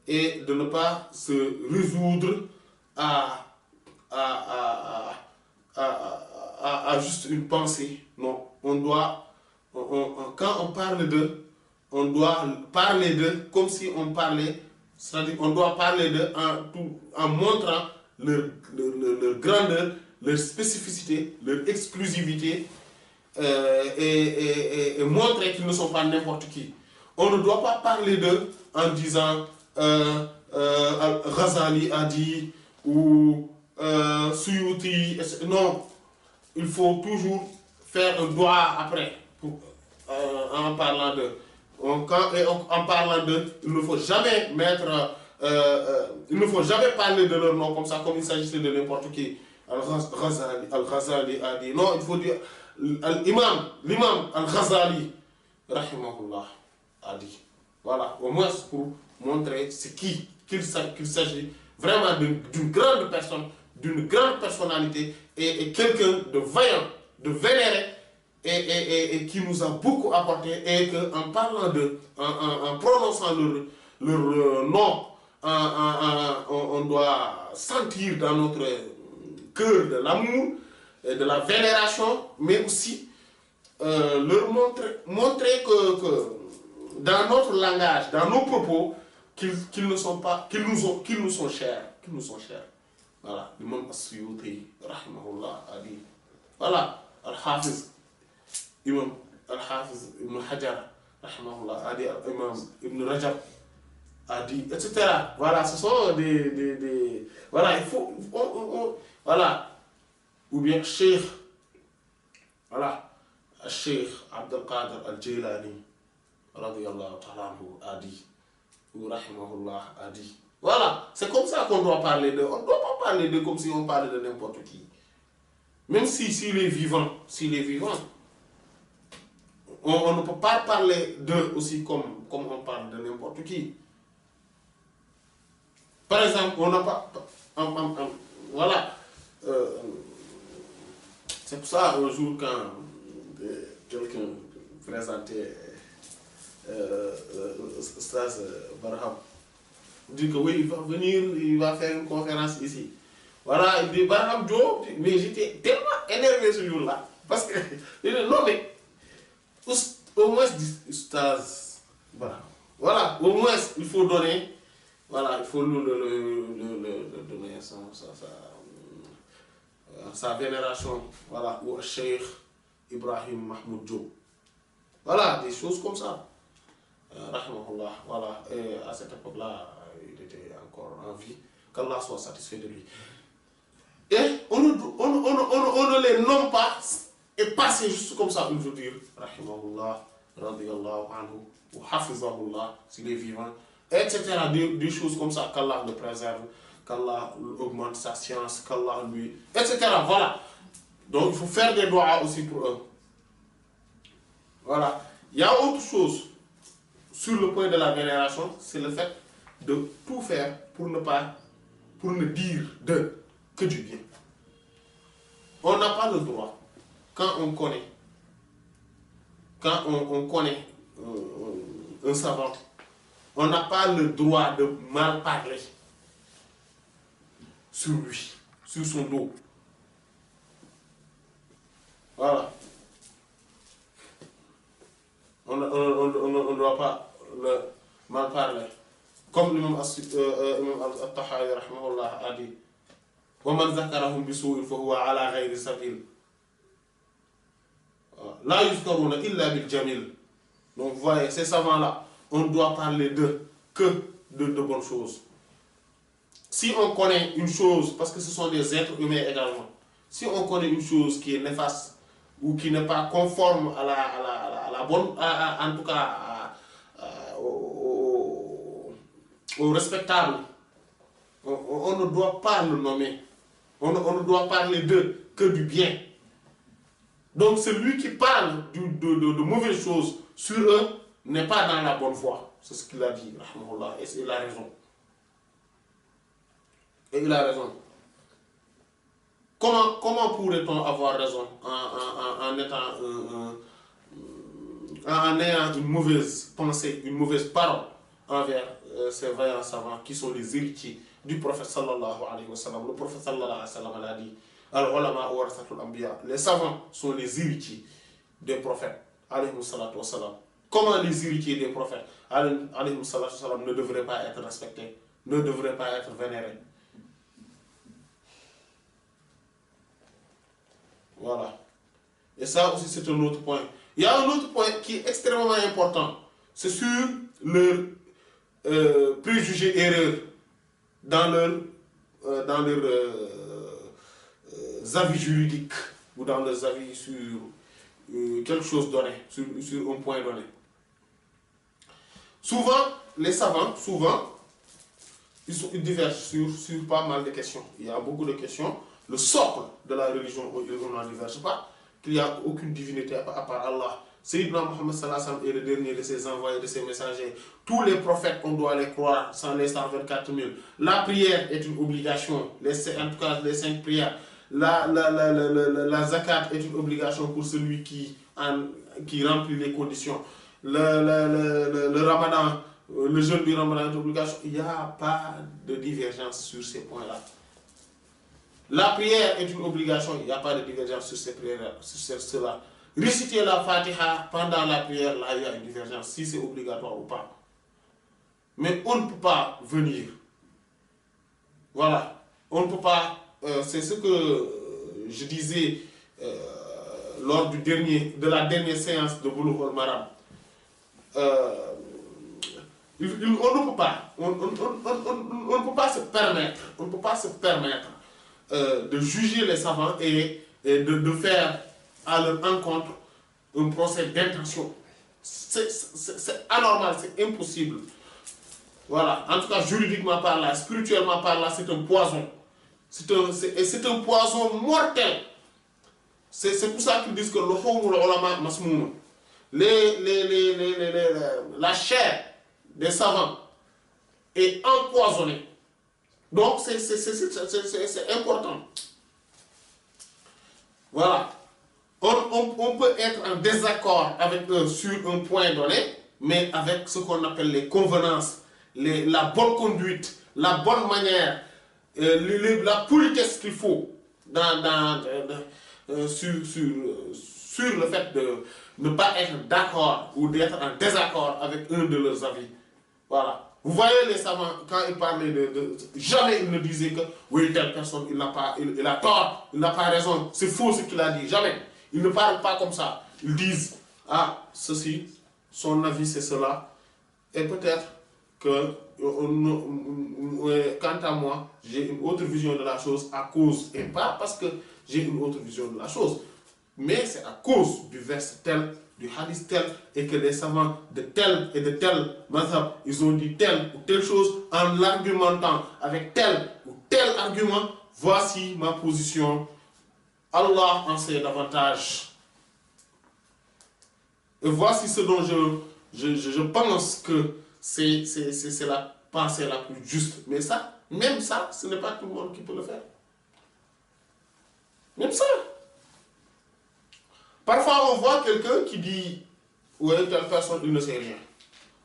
et de ne pas se résoudre à juste une pensée. Non, quand on parle d'eux, on doit parler d'eux comme si on parlait. C'est-à-dire qu'on doit parler d'eux en montrant leur grandeur, leur spécificité, leur exclusivité et montrer qu'ils ne sont pas n'importe qui. On ne doit pas parler d'eux en disant Ghazali a dit ou Suyuti. Non, il faut toujours faire un doigt après en parlant d'eux. En parlant d'eux, il ne faut jamais il ne faut jamais parler de leur nom comme ça, comme il s'agissait de n'importe qui. Al-Ghazali a dit. Non, il faut dire l'imam Al-Ghazali, rahimahullah, a dit. Voilà, au moins pour montrer qu'il s'agit vraiment d'une grande personne, d'une grande personnalité et quelqu'un de vaillant, de vénéré. Et qui nous a beaucoup apporté, et qu'en parlant d'eux, en prononçant leur nom, on doit sentir dans notre cœur de l'amour, de la vénération, mais aussi leur montrer que dans notre langage, dans nos propos, qu'ils nous sont chers. Voilà, l'imam As-Suyuti, rahimahullah, a dit. Voilà, Al-Hafiz. Imam Al-Hafiz Ibn Hajar, rahimahullah, a dit, Imam Ibn Rajab a dit, etc. Voilà, ce sont des voilà, il faut. Voilà. Ou bien Cheikh, voilà, Cheikh Abdul Qadir Al-Jilani, radiyallahu ta'ala anhu, a dit, ou rahimahullah, a dit. Voilà, c'est comme ça qu'on doit parler d'eux. On ne doit pas parler d'eux comme si on parlait de n'importe qui. Même s'il est vivant, on ne peut pas parler d'eux aussi comme on parle de n'importe qui. Par exemple, on n'a pas... voilà. C'est pour ça, un jour, quand quelqu'un présentait Stas Barham, il dit que oui, il va venir, il va faire une conférence ici. Voilà, il dit Barham Diop, mais j'étais tellement énervé ce jour-là. Parce que, non mais, au moins, Stas Barham. Voilà, au moins, il faut donner, voilà, il faut nous donner sa vénération, voilà, au Cheikh Ibrahim Mahmoud Diop. Voilà, des choses comme ça. Rahimahullah, voilà, et à cette époque-là, il était encore en vie, qu'Allah soit satisfait de lui. Et on ne les nomme pas et passer juste comme ça, il veut dire, rahimahullah, radiyallahu anhu, ou hafizahullah, s'il est vivant, etc. Des choses comme ça, qu'Allah le préserve, qu'Allah augmente sa science, qu'Allah lui, etc. Voilà. Donc il faut faire des doigts aussi pour eux. Voilà. Il y a autre chose sur le point de la vénération, c'est le fait de tout faire pour ne dire d'eux que du bien. On n'a pas le droit, quand on connaît un savant, on n'a pas le droit de mal parler sur lui, sur son dos. Voilà. On ne doit pas le mal parler. Comme l'imam Al-Tahawi rahimahullah a dit, وَمَنْ ذَكَرَهُمْ بِسُوءٍ فَهُوَ عَلَى غَيْرِ سَبِيلٍ لَا يُذْكَرُونَ إِلَّا بِالْجَمِيلِ. Donc vous voyez, ces savants-là, on doit parler d'eux que de bonnes choses. Si on connaît une chose, parce que ce sont des êtres humains également, si on connaît une chose qui est néfaste ou qui n'est pas conforme à la bonne, en tout cas au respectable, on ne doit pas le nommer. On ne doit parler d'eux que du bien. Donc celui qui parle de mauvaises choses sur eux n'est pas dans la bonne voie. C'est ce qu'il a dit, rahimahullah, et il a raison. Et il a raison. Comment pourrait-on avoir raison en ayant une mauvaise pensée, une mauvaise parole envers ces vaillants savants qui sont les héritiers du prophète sallallahu alayhi wa sallam. Le prophète sallallahu alayhi wa sallam a dit, al-ulama warathatul anbiya. Les savants sont les héritiers des prophètes alayhi wa sallam. Comment les héritiers des prophètes alayhi wa sallam ne devraient pas être respectés, ne devraient pas être vénérés? Voilà. Et ça aussi, c'est un autre point. Il y a un autre point qui est extrêmement important. C'est sur leur préjugés erreurs dans leurs avis juridiques ou dans leurs avis sur quelque chose donné, sur un point donné. Souvent, les savants, ils divergent sur pas mal de questions. Il y a beaucoup de questions. Le socle de la religion, on n'en diverge pas, qu'il n'y a aucune divinité à part Allah. Sayyidina Muhammad sallallahu alayhi wa sallam est le dernier de ses envoyés, de ses messagers. Tous les prophètes, on doit les croire, sans les 124 000. La prière est une obligation, en tout cas les 5 prières. La zakat est une obligation pour celui qui remplit les conditions. Le ramadan, le jeûne du ramadan est une obligation. Il n'y a pas de divergence sur ces points-là. La prière est une obligation, il n'y a pas de divergence sur ces prières, sur cela. Réciter la Fatiha pendant la prière, là il y a une divergence, si c'est obligatoire ou pas. Mais on ne peut pas venir. Voilà, on ne peut pas, c'est ce que je disais lors de la dernière séance de Boulough al-Maram. On ne peut pas, on ne peut pas se permettre, de juger les savants et de faire à leur encontre un procès d'intention. C'est anormal, c'est impossible. Voilà, en tout cas juridiquement par là, spirituellement par là, c'est un poison. C'est un poison mortel. C'est pour ça qu'ils disent que le khawmul ulama masmoum, la chair des savants est empoisonnée. Donc c'est important. Voilà. On peut être en désaccord avec eux sur un point donné, mais avec ce qu'on appelle les convenances, la bonne conduite, la bonne manière, la politesse qu'il faut sur le fait de ne pas être d'accord ou d'être en désaccord avec un de leurs avis. Voilà. Vous voyez les savants, quand ils parlaient jamais ils ne disaient que oui, telle personne, il a tort, il n'a pas raison, c'est faux ce qu'il a dit, jamais. Ils ne parlent pas comme ça. Ils disent, ah, ceci, son avis c'est cela, et peut-être que, quant à moi, j'ai une autre vision de la chose à cause, et pas parce que j'ai une autre vision de la chose. Mais c'est à cause du verset tel, du hadith tel, et que les savants de tel et de tel mazhab, ils ont dit telle ou telle chose en l'argumentant avec tel ou tel argument. Voici ma position. Allah en sait davantage. Et voici ce dont je pense que c'est la pensée la plus juste. Mais ça, même ça, ce n'est pas tout le monde qui peut le faire. Même ça. Parfois, on voit quelqu'un qui dit « Ouais, telle personne, il ne sait rien. »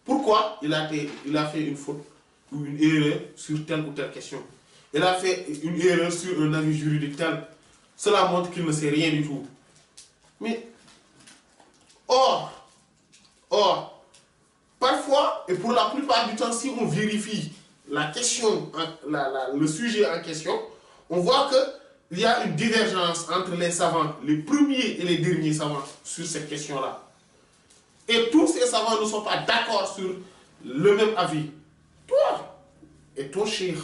Pourquoi il a fait une faute ou une erreur sur telle ou telle question. Il a fait une erreur sur un avis juridique tel. Cela montre qu'il ne sait rien du tout. Mais, or, parfois, et pour la plupart du temps, si on vérifie la question, le sujet en question, on voit qu'il y a une divergence entre les savants, les premiers et les derniers savants sur cette question-là. Et tous ces savants ne sont pas d'accord sur le même avis. Toi et ton cheikh,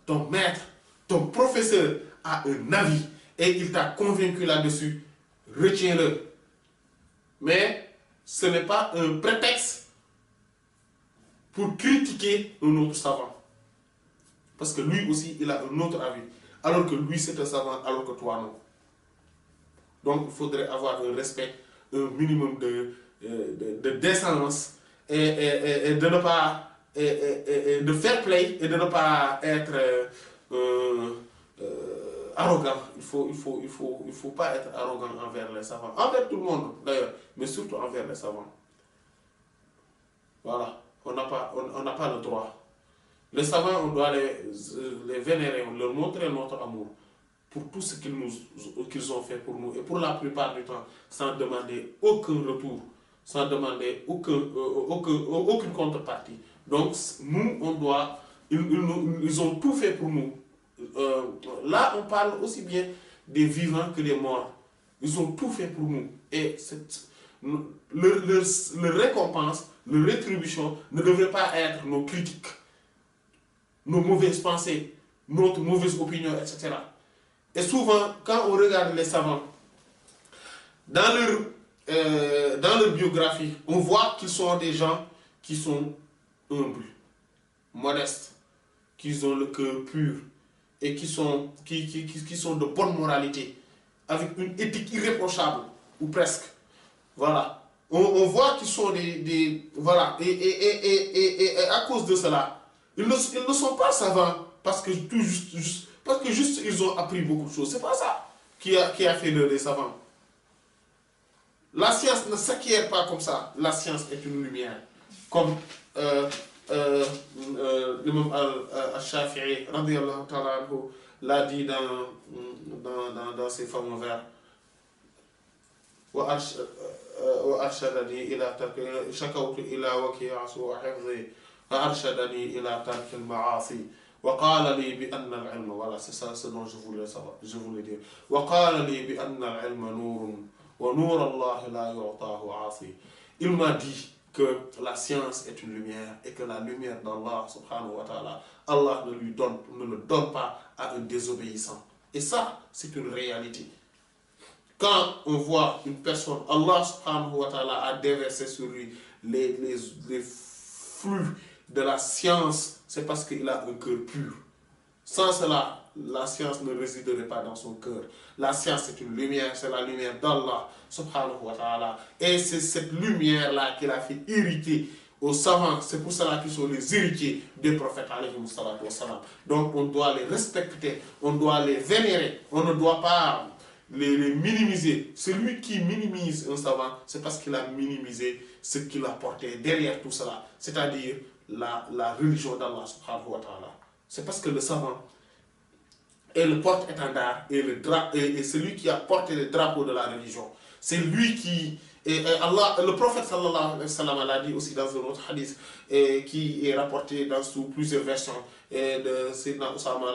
ton maître, ton professeur a un avis et il t'a convaincu là-dessus, retiens-le. Mais ce n'est pas un prétexte pour critiquer un autre savant. Parce que lui aussi, il a un autre avis. Alors que lui, c'est un savant, alors que toi, non. Donc, il faudrait avoir un respect, un minimum de décence et de ne pas... de fair play et de ne pas être arrogant. Il faut pas être arrogant envers les savants. Envers tout le monde, d'ailleurs, mais surtout envers les savants. Voilà. On n'a pas le droit. Les savants, on doit les vénérer, on leur montrer notre amour pour tout ce qu'ils ont fait pour nous. Et pour la plupart du temps, sans demander aucun retour, sans demander aucune contrepartie. Donc, nous, on doit... Ils ont tout fait pour nous. Là, on parle aussi bien des vivants que des morts. Ils ont tout fait pour nous. Et leur récompense, leur rétribution ne devrait pas être nos critiques, nos mauvaises pensées, notre mauvaise opinion, etc. Et souvent, quand on regarde les savants, dans leur biographie, on voit qu'ils sont des gens qui sont humbles, modestes, qui ont le cœur pur et qui sont de bonne moralité, avec une éthique irréprochable, ou presque. Voilà. On voit qu'ils sont voilà. Et à cause de cela, ils ne sont pas savants parce que juste ils ont appris beaucoup de choses. C'est pas ça qui a fait les savants. La science ne s'acquiert pas comme ça. La science est une lumière. Comme l'imam al-Shafi'i radiyallahu ta'ala anhu l'a dit dans ses fameux vers. وأرشدني إلى ترك شكوت إلى وكيع سوء حفظي وأرشدني إلى ترك المعاصي وقال لي بأن العلم voilà c'est ça ce dont je voulais dire وقال لي بأن العلم نور ونور الله لا يعطاه عاصي. Il m'a dit que la science est une lumière et que la lumière d'Allah subhanahu wa ta'ala, Allah ne le donne pas à un désobéissant. Et ça, c'est une réalité. Quand on voit une personne, Allah subhanahu wa ta'ala a déversé sur lui les flux de la science, c'est parce qu'il a un cœur pur. Sans cela, la science ne résiderait pas dans son cœur. La science, c'est une lumière, c'est la lumière d'Allah subhanahu wa ta'ala. Et c'est cette lumière-là qu'il a fait hériter aux savants. C'est pour cela qu'ils sont les héritiers des prophètes alayhi salatu wa salam. Donc on doit les respecter, on doit les vénérer, on ne doit pas les minimiser. Celui qui minimise un savant, c'est parce qu'il a minimisé ce qu'il a porté derrière tout cela, c'est-à-dire la religion d'Allah subhanahu wa ta'ala. C'est parce que le savant est le porte-étendard et celui qui a porté le drapeau de la religion. C'est lui qui... Allah, le prophète sallallahu alayhi wa sallam l'a dit aussi dans un autre hadith qui est rapporté sous plusieurs versions de Sayyidina Usama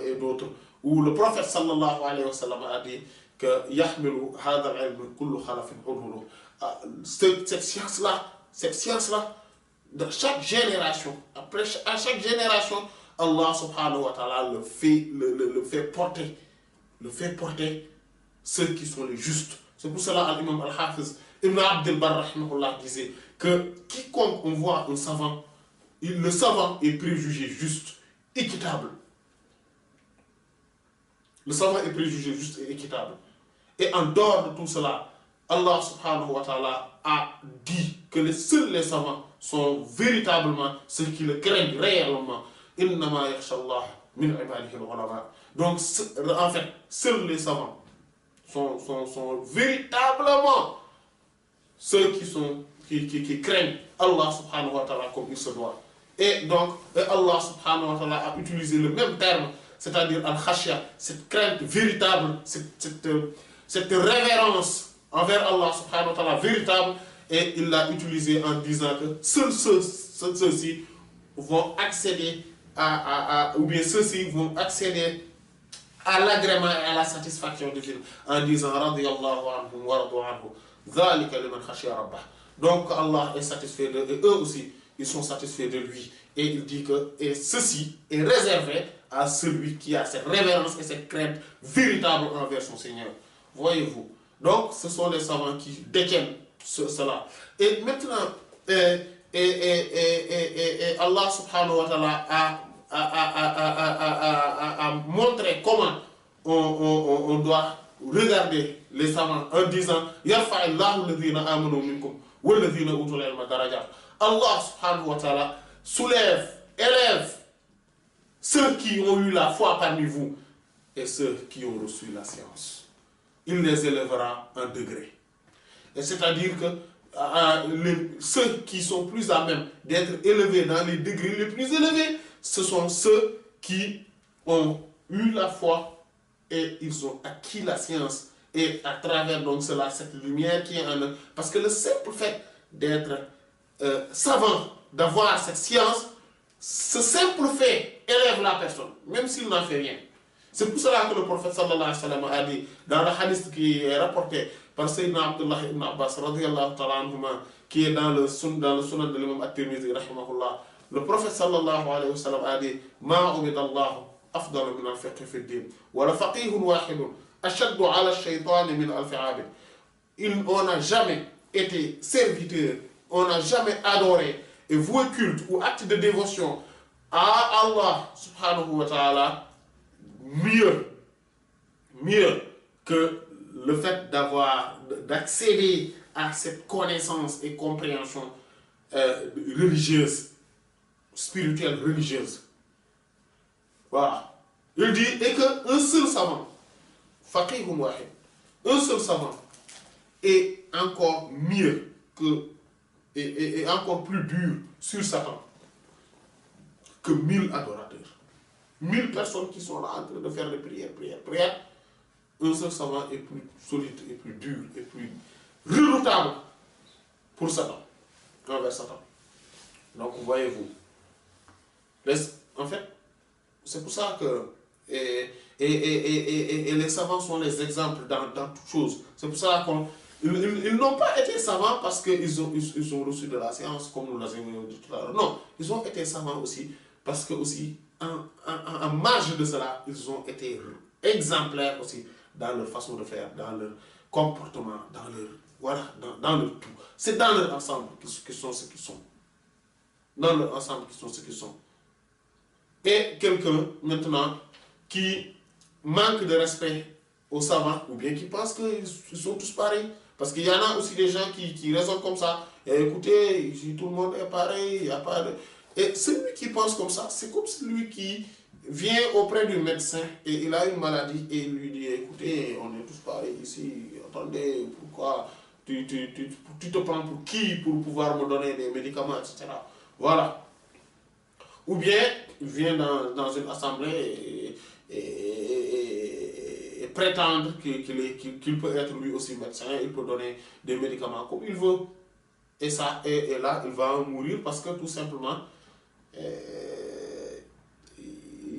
et d'autres, où le prophète sallallahu alayhi wa sallam a dit que yahmilu hadha al-ilm kullu khalafin udhulu. Cette science-là, de chaque génération, à chaque génération, Allah subhanahu wa ta'ala le fait porter ceux qui sont les justes. C'est pour cela l'imam Al-Hafiz Ibn Abd al-Barr rahimahullah disait que quiconque on voit un savant, le savant est préjugé juste, équitable. Le savant est préjugé juste et équitable. Et en dehors de tout cela, Allah subhanahu wa ta'ala a dit que seuls les savants sont véritablement ceux qui le craignent réellement. Innama yakhsha Allah min ibadihi al-ulama. Donc en fait, seuls les savants sont véritablement ceux qui craignent Allah subhanahu wa ta'ala comme il se doit. Et donc, Allah subhanahu wa ta'ala a utilisé le même terme, c'est-à-dire al-khashya, cette crainte véritable, cette révérence envers Allah subhanahu wa ta'ala véritable, et il l'a utilisé en disant que seuls ceux-ci vont accéder ou bien ceux-ci vont accéder à l'agrément et à la satisfaction divine en disant radiyallahu anhum wa radu anhu dhalika liman khashiya rabbah. Donc Allah est satisfait d'eux et eux aussi ils sont satisfaits de lui, et il dit que et ceci est réservé à celui qui a cette révérence et cette crainte véritable envers son Seigneur. Voyez-vous, donc ce sont les savants qui détiennent cela. Et maintenant Allah subhanahu wa ta'ala a montré comment on doit regarder les savants en disant yarfa'illahu alladhina amanu minkum walladhina utul ilma darajat. Allah subhanahu wa ta'ala soulève, élève ceux qui ont eu la foi parmi vous et ceux qui ont reçu la science. Il les élèvera en degrés. Et c'est-à-dire que ceux qui sont plus à même d'être élevés dans les degrés les plus élevés, ce sont ceux qui ont eu la foi et ils ont acquis la science. Et à travers donc cela, cette lumière qui est en eux. Parce que le simple fait d'être savant, d'avoir cette science, ce simple fait élève la personne, même s'il n'en fait rien. C'est pour cela que le prophète sallallahu alayhi wa sallam a dit, dans le hadith qui est rapporté par Sayyidina Abdullah ibn Abbas, radiyallahu ta'ala anhuma, qui est dans le sunan de l'imam at-Tirmidhi, rahimahullah, le prophète sallallahu alayhi wa sallam a dit, ma ubidallahu afdalu min al-fiqh fi ad-din, wa la faqihun wahidun ashaddu ala ash-shaytan min alfi abid. On n'a jamais été serviteur, on n'a jamais adoré et voué culte ou acte de dévotion à Allah subhanahu wa ta'ala mieux que le fait d'accéder à cette connaissance et compréhension religieuse, spirituelle religieuse. Voilà. Il dit, et qu'un seul savant, faqihun wahid, un seul savant est encore mieux que, et encore plus dur sur Satan que 1000 adorateurs. 1000 personnes qui sont là en train de faire des prières. Un seul savant est plus solide, et plus dur, et plus redoutable pour Satan, envers Satan. Donc, voyez-vous. En fait, c'est pour ça que et les savants sont les exemples dans toutes choses. C'est pour ça qu'ils n'ont pas été savants parce qu'ils ont reçu de la science, comme nous l'avons dit tout à l'heure. Non, ils ont été savants aussi parce que aussi, en marge de cela, ils ont été exemplaires aussi dans leur façon de faire, dans leur comportement, dans leur tout. C'est dans leur ensemble qu'ils sont ce qu'ils sont. Dans leur ensemble qu'ils sont ce qu'ils sont. Et quelqu'un, maintenant, qui manque de respect aux savants, ou bien qui pense qu'ils sont tous pareils, parce qu'il y en a aussi des gens qui raisonnent comme ça. Et écoutez, si tout le monde est pareil, il n'y a pas de... Et celui qui pense comme ça, c'est comme celui qui vient auprès du médecin et il a une maladie et il lui dit, écoutez, on est tous pareils ici, attendez, pourquoi tu te prends pour qui pour pouvoir me donner des médicaments, etc. Voilà. Ou bien, il vient dans une assemblée et prétendre qu'il peut être lui aussi médecin, il peut donner des médicaments comme il veut. Et là, il va mourir parce que tout simplement,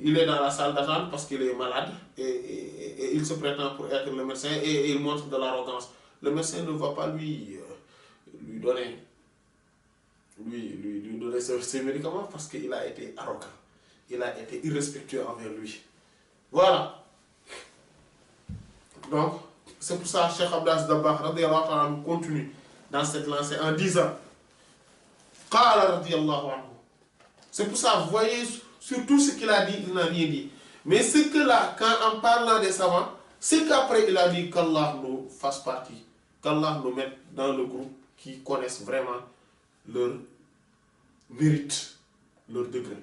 il est dans la salle d'attente parce qu'il est malade et il se prétend pour être le médecin et il montre de l'arrogance. Le médecin ne va pas lui donner ses médicaments parce qu'il a été arrogant. Il a été irrespectueux envers lui. Voilà. Donc, c'est pour ça que Cheikh Abdas Dabakh radiyallahu ta'ala continue dans cette lancée en disant Qala radiyallahu anhu. C'est pour ça, vous voyez, sur tout ce qu'il a dit, il n'a rien dit. Mais ce que là, quand en parlant des savants, c'est qu'après il a dit qu'Allah nous fasse partie, qu'Allah nous mette dans le groupe qui connaissent vraiment leur mérite, leur degré.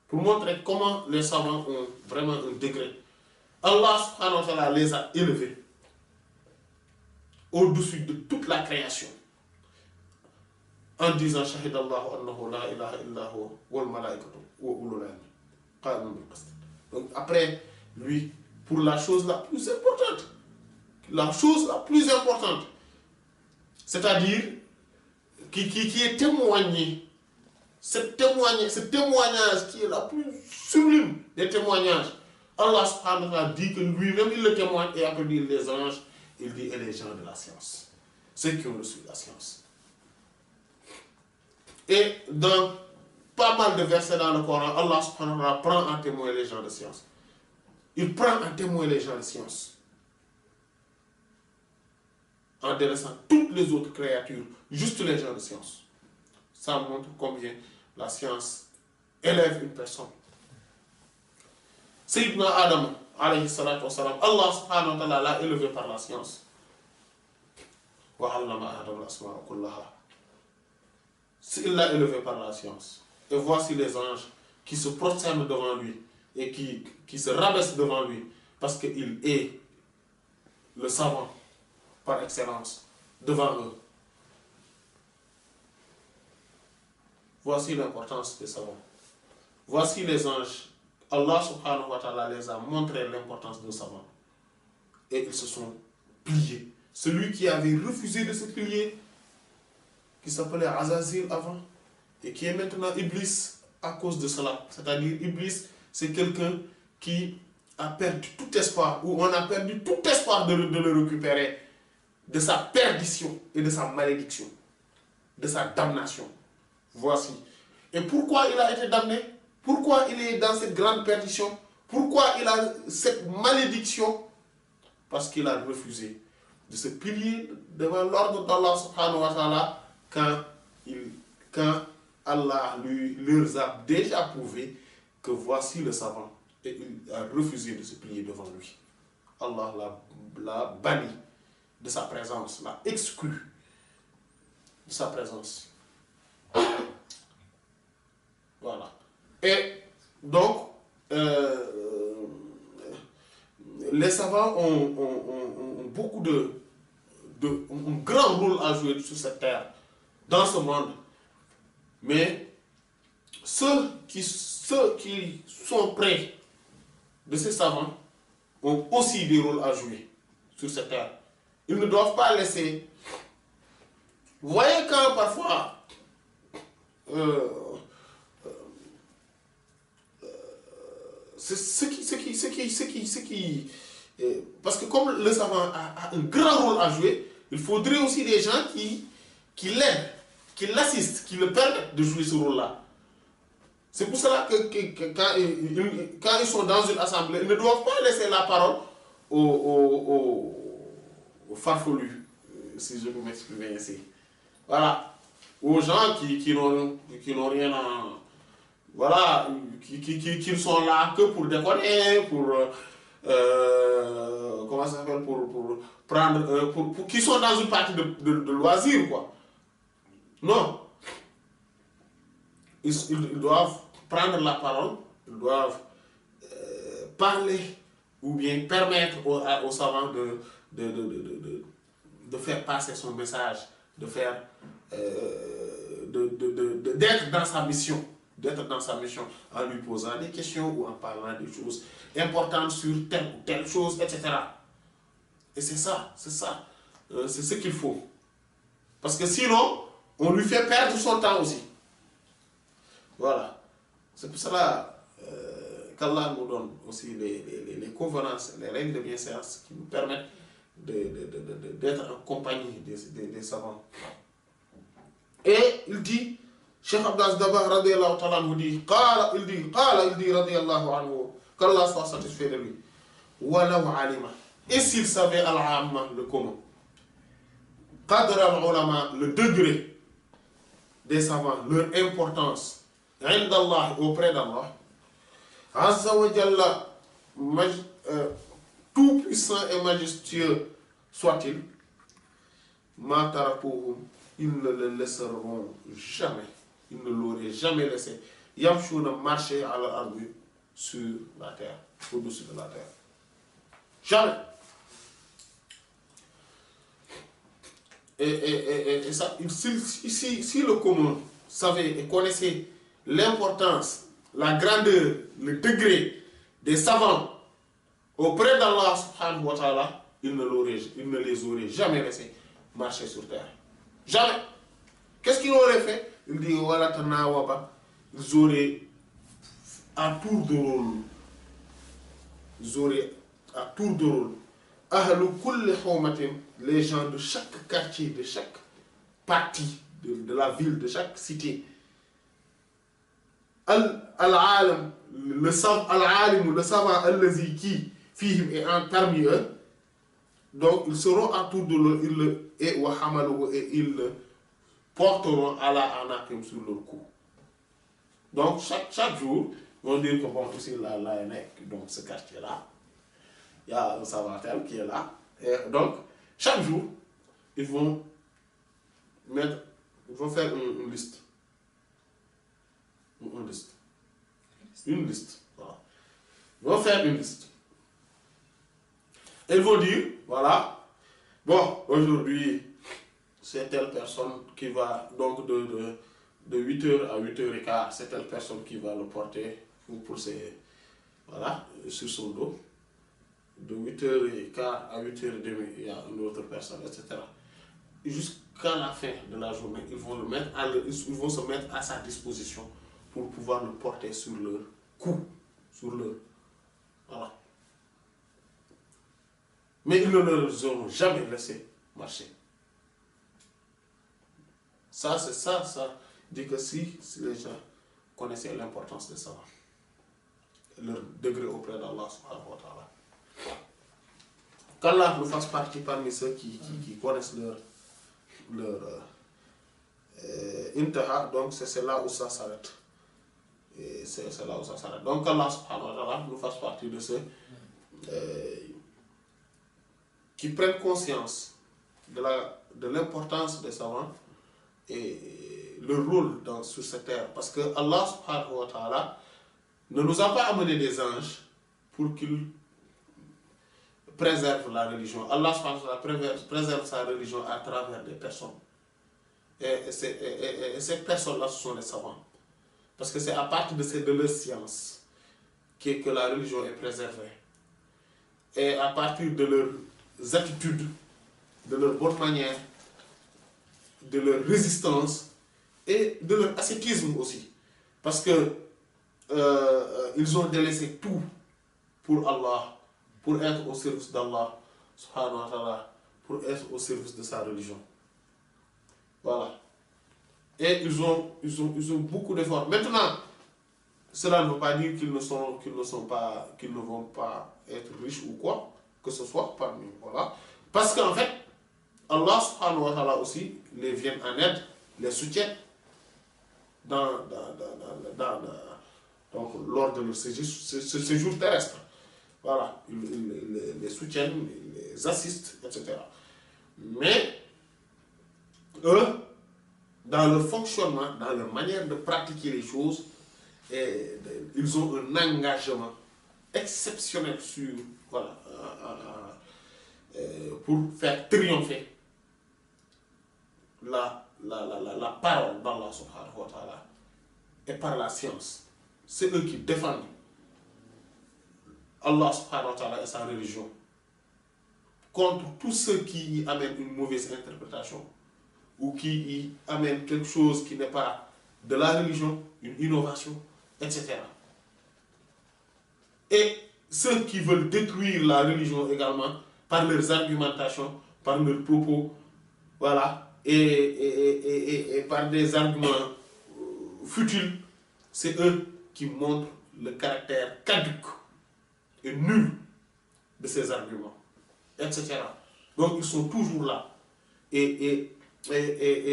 Pour montrer comment les savants ont vraiment un degré. Allah subhanahu wa ta'ala les a élevés au-dessus de toute la création. En disant Shahid Allahu annahu la ilaha illa huwa wal malaikatu wa ulul ilmi qa'iman bil qist. Donc après lui, pour la chose la plus importante, c'est-à-dire qui est témoigné, ce témoignage qui est la plus sublime des témoignages, Allah subhanahu wa ta'ala dit que lui-même il le témoigne et après dit les anges, il dit et les gens de la science, ceux qui ont reçu la science. Et dans pas mal de versets dans le Coran, Allah subhanahu wa ta'ala prend en témoin les gens de science. Il prend en témoin les gens de science. En délaissant toutes les autres créatures, juste les gens de science. Ça montre combien la science élève une personne. Sayyidina Adam, alayhi salatu wa salam, Allah subhanahu wa ta'ala l'a élevé par la science. Wa 'allama Adam al-asma'a kullaha. Il l'a élevé par la science. Et voici les anges qui se prosternent devant lui et qui se rabaissent devant lui parce qu'il est le savant par excellence devant eux. Voici l'importance des savants. Voici les anges. Allah subhanahu wa ta'ala les a montré l'importance des savants. Et ils se sont pliés. Celui qui avait refusé de se plier, qui s'appelait Azazil avant, et qui est maintenant Iblis à cause de cela. C'est-à-dire, Iblis, c'est quelqu'un qui a perdu tout espoir, ou on a perdu tout espoir de le récupérer, de sa perdition et de sa malédiction, de sa damnation. Voici. Et pourquoi il a été damné? Pourquoi il est dans cette grande perdition? Pourquoi il a cette malédiction? Parce qu'il a refusé de se plier devant l'ordre d'Allah subhanahu wa ta'ala quand Allah leur a déjà prouvé que voici le savant. Et il a refusé de se plier devant lui. Allah l'a banni de sa présence, l'a exclu de sa présence. Voilà. Et donc, les savants ont beaucoup un grand rôle à jouer sur cette terre, dans ce monde. Mais ceux qui sont près de ces savants ont aussi des rôles à jouer sur cette terre. Ils ne doivent pas laisser. Vous voyez quand parfois parce que comme le savant a un grand rôle à jouer, il faudrait aussi des gens qui l'aident, qui l'assistent, qui le permettent de jouer ce rôle-là. C'est pour cela que quand ils sont dans une assemblée, ils ne doivent pas laisser la parole aux farfelus, si je peux m'exprimer ainsi. Voilà. Aux gens qui n'ont rien à... Voilà, qui sont là que pour déconner, pour... comment ça s'appelle? Pour prendre... pour qui sont dans une partie de loisirs, quoi. Non. Ils doivent prendre la parole, ils doivent parler ou bien permettre aux savants de faire passer son message, de faire d'être dans sa mission, en lui posant des questions ou en parlant des choses importantes sur telle ou telle chose, etc. Et c'est ce qu'il faut. Parce que sinon, on lui fait perdre son temps aussi. Voilà. C'est pour cela qu'Allah nous donne aussi les convenances, les règles de bienséance qui nous permettent d'être en compagnie des savants. Et il dit, Cheikh Abdas Dabakh radiyallahu ta'ala anhu dit, il dit radiyallahu anhu, qu'Allah soit satisfait de lui. Walaw alima, Et s'ils savaient al-amma, le commun, qadr al-ulama, le degré des savants, leur importance, inda Allah, auprès d'Allah, azza wa jalla, tout puissant et majestueux soit-il, ma tarakuhum, ils ne le laisseront jamais, ils ne l'auraient jamais laissé. Yamshuna marcher à l'arbre sur la terre, au-dessus de la terre. Jamais. Et ça, si le commun savait et connaissait l'importance, la grandeur, le degré des savants auprès d'Allah subhanahu wa ta'ala, il ne les aurait jamais laissés marcher sur terre. Jamais. Qu'est-ce qu'il aurait fait? Il dit, voilà, ils auraient à tour de rôle, ahlu kulli hawmatin, les gens de chaque quartier, de chaque partie de la ville, de chaque cité, al-alim, le savant allazi qui fihim et parmi eux, donc ils seront à tour de rôle, et ils le porteront à la anakim sur leur cou. Donc chaque jour, on dit que bon, ici là, donc ce quartier-là, il y a un savant tel qui est là. Et donc, chaque jour, ils vont faire une liste. Une liste. Voilà. Ils vont faire une liste. Ils vont dire, voilà, bon, aujourd'hui, c'est telle personne qui va, donc de 8h à 8h15, c'est telle personne qui va le porter pour ses, voilà, sur son dos. De 8h15 à 8h30, il y a une autre personne, etc. Jusqu'à la fin de la journée, ils vont se mettre à sa disposition pour pouvoir le porter sur leur cou, voilà. Mais ils ne leur auront jamais laissé marcher. Ça dit que si les gens connaissaient l'importance de ça, leur degré auprès d'Allah subhanahu wa ta'ala, qu'Allah nous fasse partie parmi ceux qui connaissent leur intaha, donc c'est là où ça s'arrête. Et c'est là où ça s'arrête. Donc qu'Allah subhanahu wa ta'ala nous fasse partie de ceux qui prennent conscience de l'importance des savants et leur rôle sur cette terre. Parce que Allah subhanahu wa ta'ala ne nous a pas amené des anges pour qu'ils préservent la religion. Allah subhanahu wa ta'ala préserve sa religion à travers des personnes. Et ces personnes-là, ce sont les savants. Parce que c'est à partir de leur science que la religion est préservée. Et à partir de leurs attitudes, de leurs bonnes manières, de leur résistance et de leur ascétisme aussi. Parce que ils ont délaissé tout pour Allah, pour être au service d'Allah, subhanahu wa ta'ala, pour être au service de sa religion. Voilà. Et ils ont beaucoup d'efforts. Maintenant, cela ne veut pas dire qu'ils ne vont pas être riches ou quoi que ce soit parmi eux. Voilà. Parce qu'en fait, Allah subhanahu wa ta'ala aussi les vient en aide, les soutient donc, lors de leur séjour terrestre. Voilà. Ils les soutiennent, ils les assistent, etc. Mais eux, dans leur fonctionnement, dans leur manière de pratiquer les choses, ils ont un engagement exceptionnel sur, voilà, pour faire triompher la parole d'Allah subhanahu wa ta'ala et par la science. C'est eux qui défendent Allah subhanahu wa ta'ala et sa religion contre tous ceux qui y amènent une mauvaise interprétation ou qui y amènent quelque chose qui n'est pas de la religion, une innovation, etc. Et ceux qui veulent détruire la religion également par leurs argumentations, par leurs propos, voilà, et par des arguments futiles, c'est eux qui montrent le caractère caduc et nul de ces arguments. etc. Donc ils sont toujours là. Et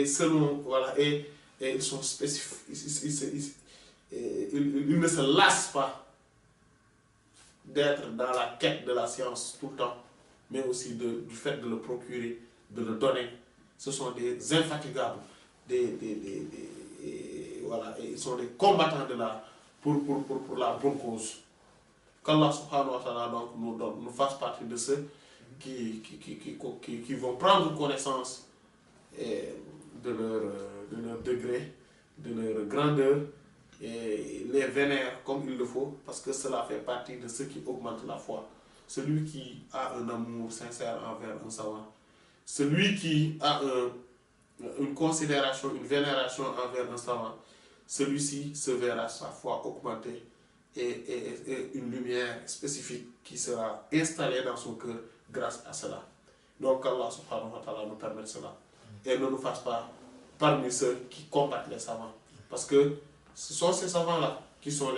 selon, voilà, et ils sont spécifiques, ils ne se lassent pas d'être dans la quête de la science tout le temps, mais aussi du fait de le procurer, de le donner. Ce sont des infatigables, voilà, et ils sont des combattants pour la bonne cause. Qu'Allah subhanahu wa ta'ala donc nous fasse partie de ceux qui vont prendre connaissance de leur degré, de leur grandeur, et les vénèrent comme il le faut, parce que cela fait partie de ce qui augmente la foi. Celui qui a un amour sincère envers un savant, celui qui a une considération, une vénération envers un savant, celui-ci se verra sa foi augmenter et une lumière spécifique qui sera installée dans son cœur grâce à cela. Donc Allah subhanahu wa ta'ala nous permet cela. Et ne nous fasse pas parmi ceux qui combattent les savants. Parce que ce sont ces savants-là qui sont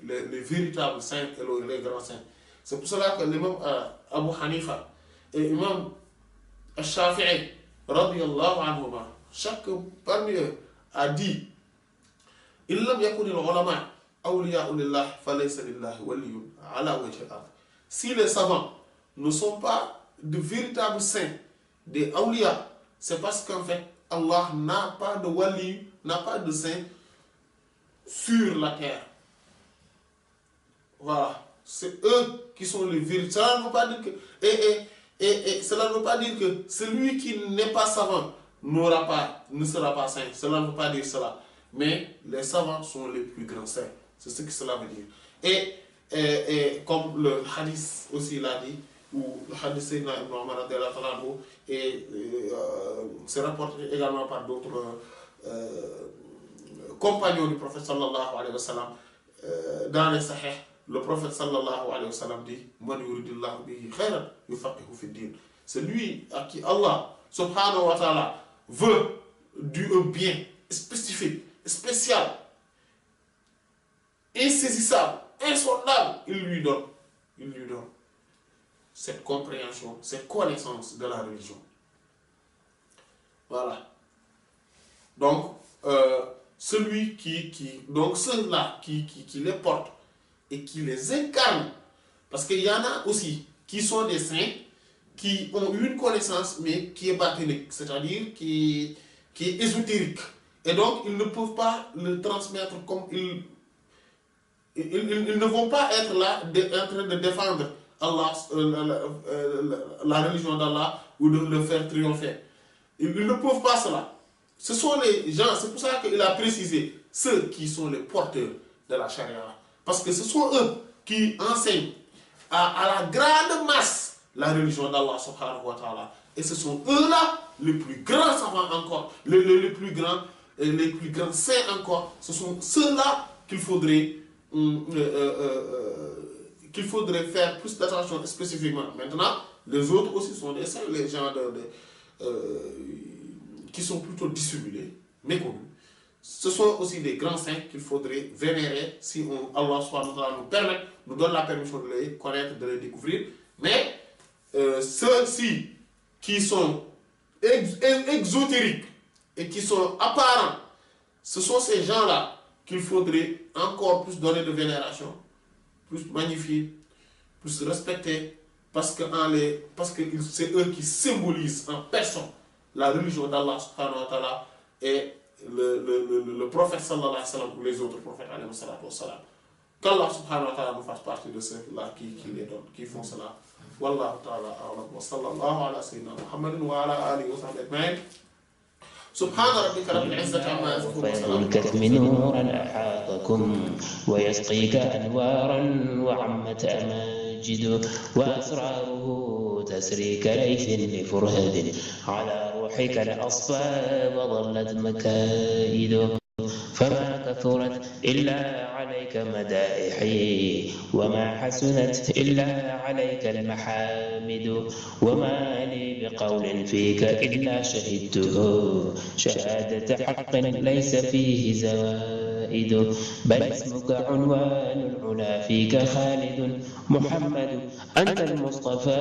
les véritables saints et les grands saints. C'est pour cela que l'imam Abu Hanifa et l'imam Al-Shafi'i, radiyallahu anhuma, chacun parmi eux a dit Il lam yakuni al-ulama awliya'u lillah falaysa lillahi waliyyun ala wajhi al-ard. Si les savants ne sont pas de véritables saints, des awliya, c'est parce qu'en fait, Allah n'a pas de wali, n'a pas de saint sur la terre. Voilà. C'est eux qui sont les véritables. Cela ne veut pas dire que, cela ne veut pas dire que celui qui n'est pas savant ne sera pas saint. Cela ne veut pas dire cela. Mais les savants sont les plus grands saints. C'est ce que cela veut dire. Et comme le hadith aussi l'a dit, ou le hadith Sayyidina Ibn Umar et c'est rapporté également par d'autres compagnons du prophète sallallahu alayhi wa sallam, dans les sahih, le prophète sallallahu alayhi wa sallam dit Man yuridillahu bihi khayran yufaqihu fi din. C'est lui à qui Allah subhanahu wa ta'ala veut du bien spécifique, spécial, insaisissable, insondable, il lui donne cette compréhension, cette connaissance de la religion. Voilà. Donc, celui donc ceux-là qui les portent et qui les incarnent, parce qu'il y en a aussi qui sont des saints, qui ont une connaissance, mais qui est batinique, c'est-à-dire qui est ésotérique. Et donc, ils ne peuvent pas le transmettre comme ils ne vont pas être là en train de défendre Allah, la religion d'Allah, ou de le faire triompher. Ils ne peuvent pas cela. Ce sont les gens, c'est pour ça qu'il a précisé ceux qui sont les porteurs de la charia. Parce que ce sont eux qui enseignent à la grande masse la religion d'Allah subhanahu wa ta'ala. Et ce sont eux-là les plus grands savants encore, les plus grands saints encore. Ce sont ceux-là qu'il faudrait faire plus d'attention spécifiquement. Maintenant, les autres aussi sont des saints, les gens qui sont plutôt dissimulés, méconnus. Ce sont aussi des grands saints qu'il faudrait vénérer si Allah subhanahu wa ta'ala nous donne la permission de les connaître, de les découvrir. Mais ceux-ci qui sont exotériques et qui sont apparents, ce sont ces gens-là qu'il faudrait encore plus donner de vénération, plus magnifier, plus respecter, parce que c'est eux qui symbolisent en personne la religion d'Allah subhanahu wa ta'ala et le prophète sallallahu alayhi wa sallam ou les autres prophètes alayhi wa sallam. Qu'Allah subhanahu wa ta'ala nous fasse partie de ceux-là qui les donnent, qui font cela. Wallahu ta'ala a'lam wa sallallahu ala sayyidina Muhammadin wa ala alihi wa sahbihi ajma'in. سبحان ربك رب العزة عما يصفون وسلام الكتم نورا أحاطكم ويسقيك أنوارا وعمت أماجد وأسراره تسري كليث لفرهد على روحك الأصفى وظلت مكائد فما كثرت إلا عليك مدائحي وما حسنت إلا عليك المحامد وما لي بقول فيك إلا شهدته شهادة حق ليس فيه زوائد زائد بل اسمك عنوان العلا فيك خالد محمد أنت المصطفى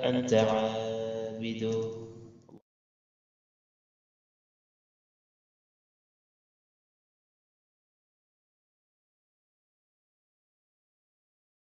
أنت عابد